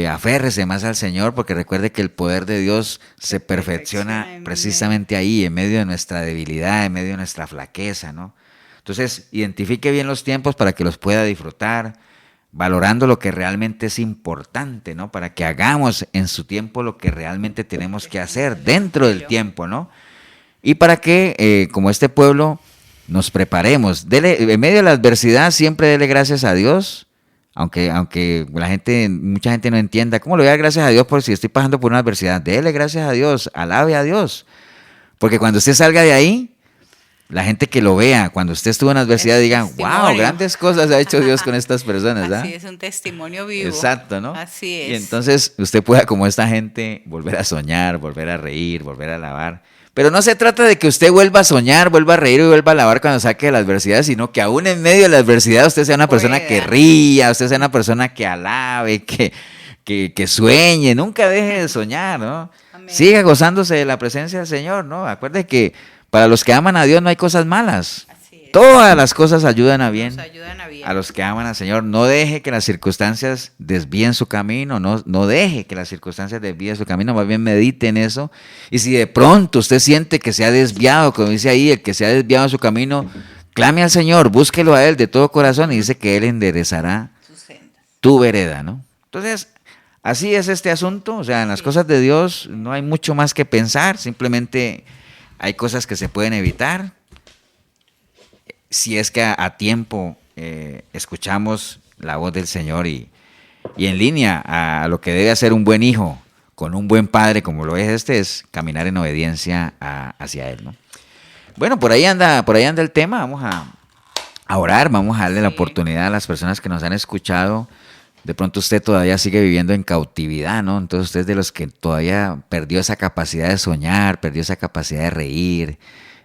Aférrese más al Señor, porque recuerde que el poder de Dios se perfecciona precisamente ahí, en medio de nuestra debilidad, en medio de nuestra flaqueza, ¿no? Entonces, identifique bien los tiempos para que los pueda disfrutar, valorando lo que realmente es importante, ¿no? Para que hagamos en su tiempo lo que realmente tenemos que hacer dentro del tiempo, ¿no? Y para que, como este pueblo, nos preparemos. En medio de la adversidad, siempre dele gracias a Dios. Aunque mucha gente no entienda, ¿cómo le voy a dar gracias a Dios por si estoy pasando por una adversidad? Dele gracias a Dios, alabe a Dios. Porque cuando usted salga de ahí, la gente que lo vea, cuando usted estuvo en adversidad, digan, wow, grandes cosas ha hecho Dios con estas personas, ¿verdad? Así es, un testimonio vivo. Exacto, ¿no? Así es. Y entonces usted pueda, como esta gente, volver a soñar, volver a reír, volver a alabar. Pero no se trata de que usted vuelva a soñar, vuelva a reír y vuelva a alabar cuando saque de la adversidad, sino que aún en medio de la adversidad usted sea una persona que ría, usted sea una persona que alabe, que sueñe, nunca deje de soñar, ¿no? Amén. Siga gozándose de la presencia del Señor, ¿no? Acuerde que para los que aman a Dios no hay cosas malas. Todas las cosas ayudan a bien. A los que aman al Señor. No deje que las circunstancias desvíen su camino. No deje que las circunstancias desvíen su camino. Más bien medite en eso. Y si de pronto usted siente que se ha desviado, como dice ahí, el que se ha desviado de su camino, clame al Señor, búsquelo a Él de todo corazón y dice que Él enderezará tu vereda, ¿no? Entonces, así es este asunto. O sea, en las cosas de Dios no hay mucho más que pensar. Simplemente hay cosas que se pueden evitar. Si es que a tiempo escuchamos la voz del Señor y en línea a lo que debe hacer un buen hijo con un buen padre como lo es caminar en obediencia hacia Él, ¿no? Bueno, por ahí anda el tema. Vamos a orar, vamos a darle la oportunidad a las personas que nos han escuchado. De pronto usted todavía sigue viviendo en cautividad, ¿no? Entonces usted es de los que todavía perdió esa capacidad de soñar, perdió esa capacidad de reír,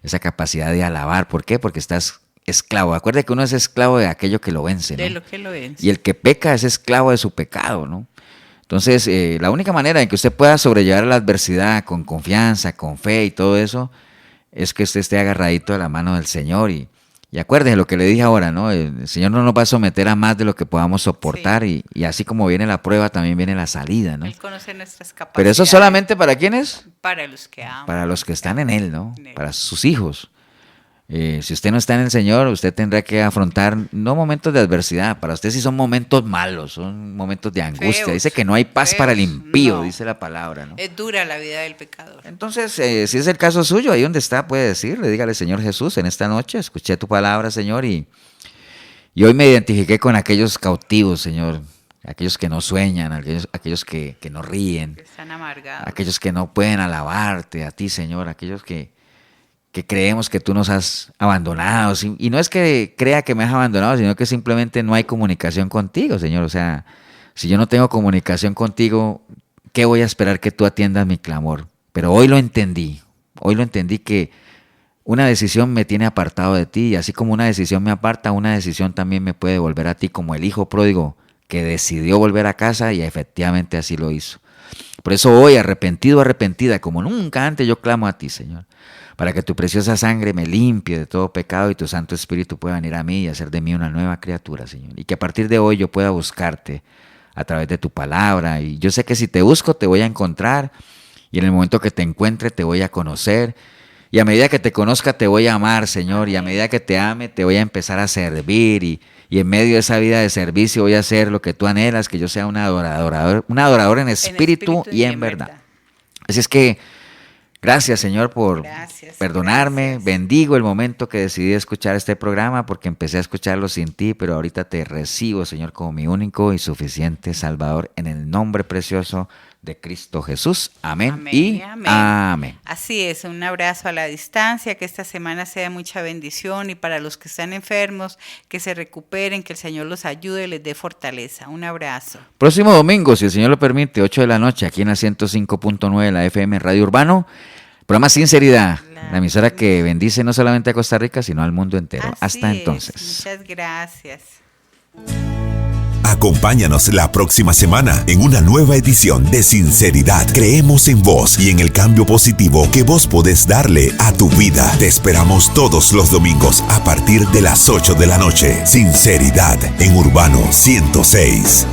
esa capacidad de alabar. ¿Por qué? Porque estás esclavo. Acuerde que uno es esclavo de aquello que lo vence, ¿no? De lo que lo vence. Y el que peca es esclavo de su pecado, ¿no? Entonces, la única manera en que usted pueda sobrellevar la adversidad con confianza, con fe y todo eso, es que usted esté agarradito de la mano del Señor y Y acuérdense lo que le dije ahora, ¿no? El Señor no nos va a someter a más de lo que podamos soportar y así como viene la prueba, también viene la salida, ¿no? Él conoce nuestras capacidades. Pero eso solamente ¿para quiénes? Para los que aman. Para los que están en Él, ¿no? Para sus hijos. Si usted no está en el Señor, usted tendrá que afrontar no momentos de adversidad, para usted sí son momentos malos, son momentos de angustia. Dice que no hay paz para el impío, dice la palabra, ¿no? Es dura la vida del pecador. Entonces, si es el caso suyo, ahí donde está, puede decirle, dígale, Señor Jesús, en esta noche escuché tu palabra, Señor, y hoy me identifiqué con aquellos cautivos, Señor, aquellos que no sueñan, aquellos que no ríen, Que están amargados. aquellos que no pueden alabarte a ti, Señor, aquellos que creemos que tú nos has abandonado. Y no es que crea que me has abandonado, sino que simplemente no hay comunicación contigo, Señor. O sea, si yo no tengo comunicación contigo, ¿qué voy a esperar que tú atiendas mi clamor? Pero hoy lo entendí que una decisión me tiene apartado de ti, y así como una decisión me aparta, una decisión también me puede volver a ti, como el hijo pródigo que decidió volver a casa y efectivamente así lo hizo. Por eso hoy, arrepentido, arrepentida, como nunca antes, yo clamo a ti, Señor, para que tu preciosa sangre me limpie de todo pecado y tu Santo Espíritu pueda venir a mí y hacer de mí una nueva criatura, Señor. Y que a partir de hoy yo pueda buscarte a través de tu palabra. Y yo sé que si te busco te voy a encontrar, y en el momento que te encuentre te voy a conocer. Y a medida que te conozca te voy a amar, Señor. Y a medida que te ame te voy a empezar a servir. Y en medio de esa vida de servicio voy a hacer lo que tú anhelas, que yo sea un adorador en espíritu y en verdad. Así es que gracias, Señor, por perdonarme. Gracias. Bendigo el momento que decidí escuchar este programa, porque empecé a escucharlo sin ti, pero ahorita te recibo, Señor, como mi único y suficiente Salvador, en el nombre precioso de Cristo Jesús. Amén, amén y amén. Amén. Así es, un abrazo a la distancia, que esta semana sea mucha bendición, y para los que están enfermos, que se recuperen, que el Señor los ayude y les dé fortaleza. Un abrazo. Próximo domingo, si el Señor lo permite, 8 de la noche, aquí en la 105.9 de la FM Radio Urbano, programa Sinceridad, la emisora que bendice no solamente a Costa Rica, sino al mundo entero. Así Hasta es. Entonces. Muchas gracias. Acompáñanos la próxima semana en una nueva edición de Sinceridad. Creemos en vos y en el cambio positivo que vos podés darle a tu vida. Te esperamos todos los domingos a partir de las 8 de la noche. Sinceridad en Urbano 106.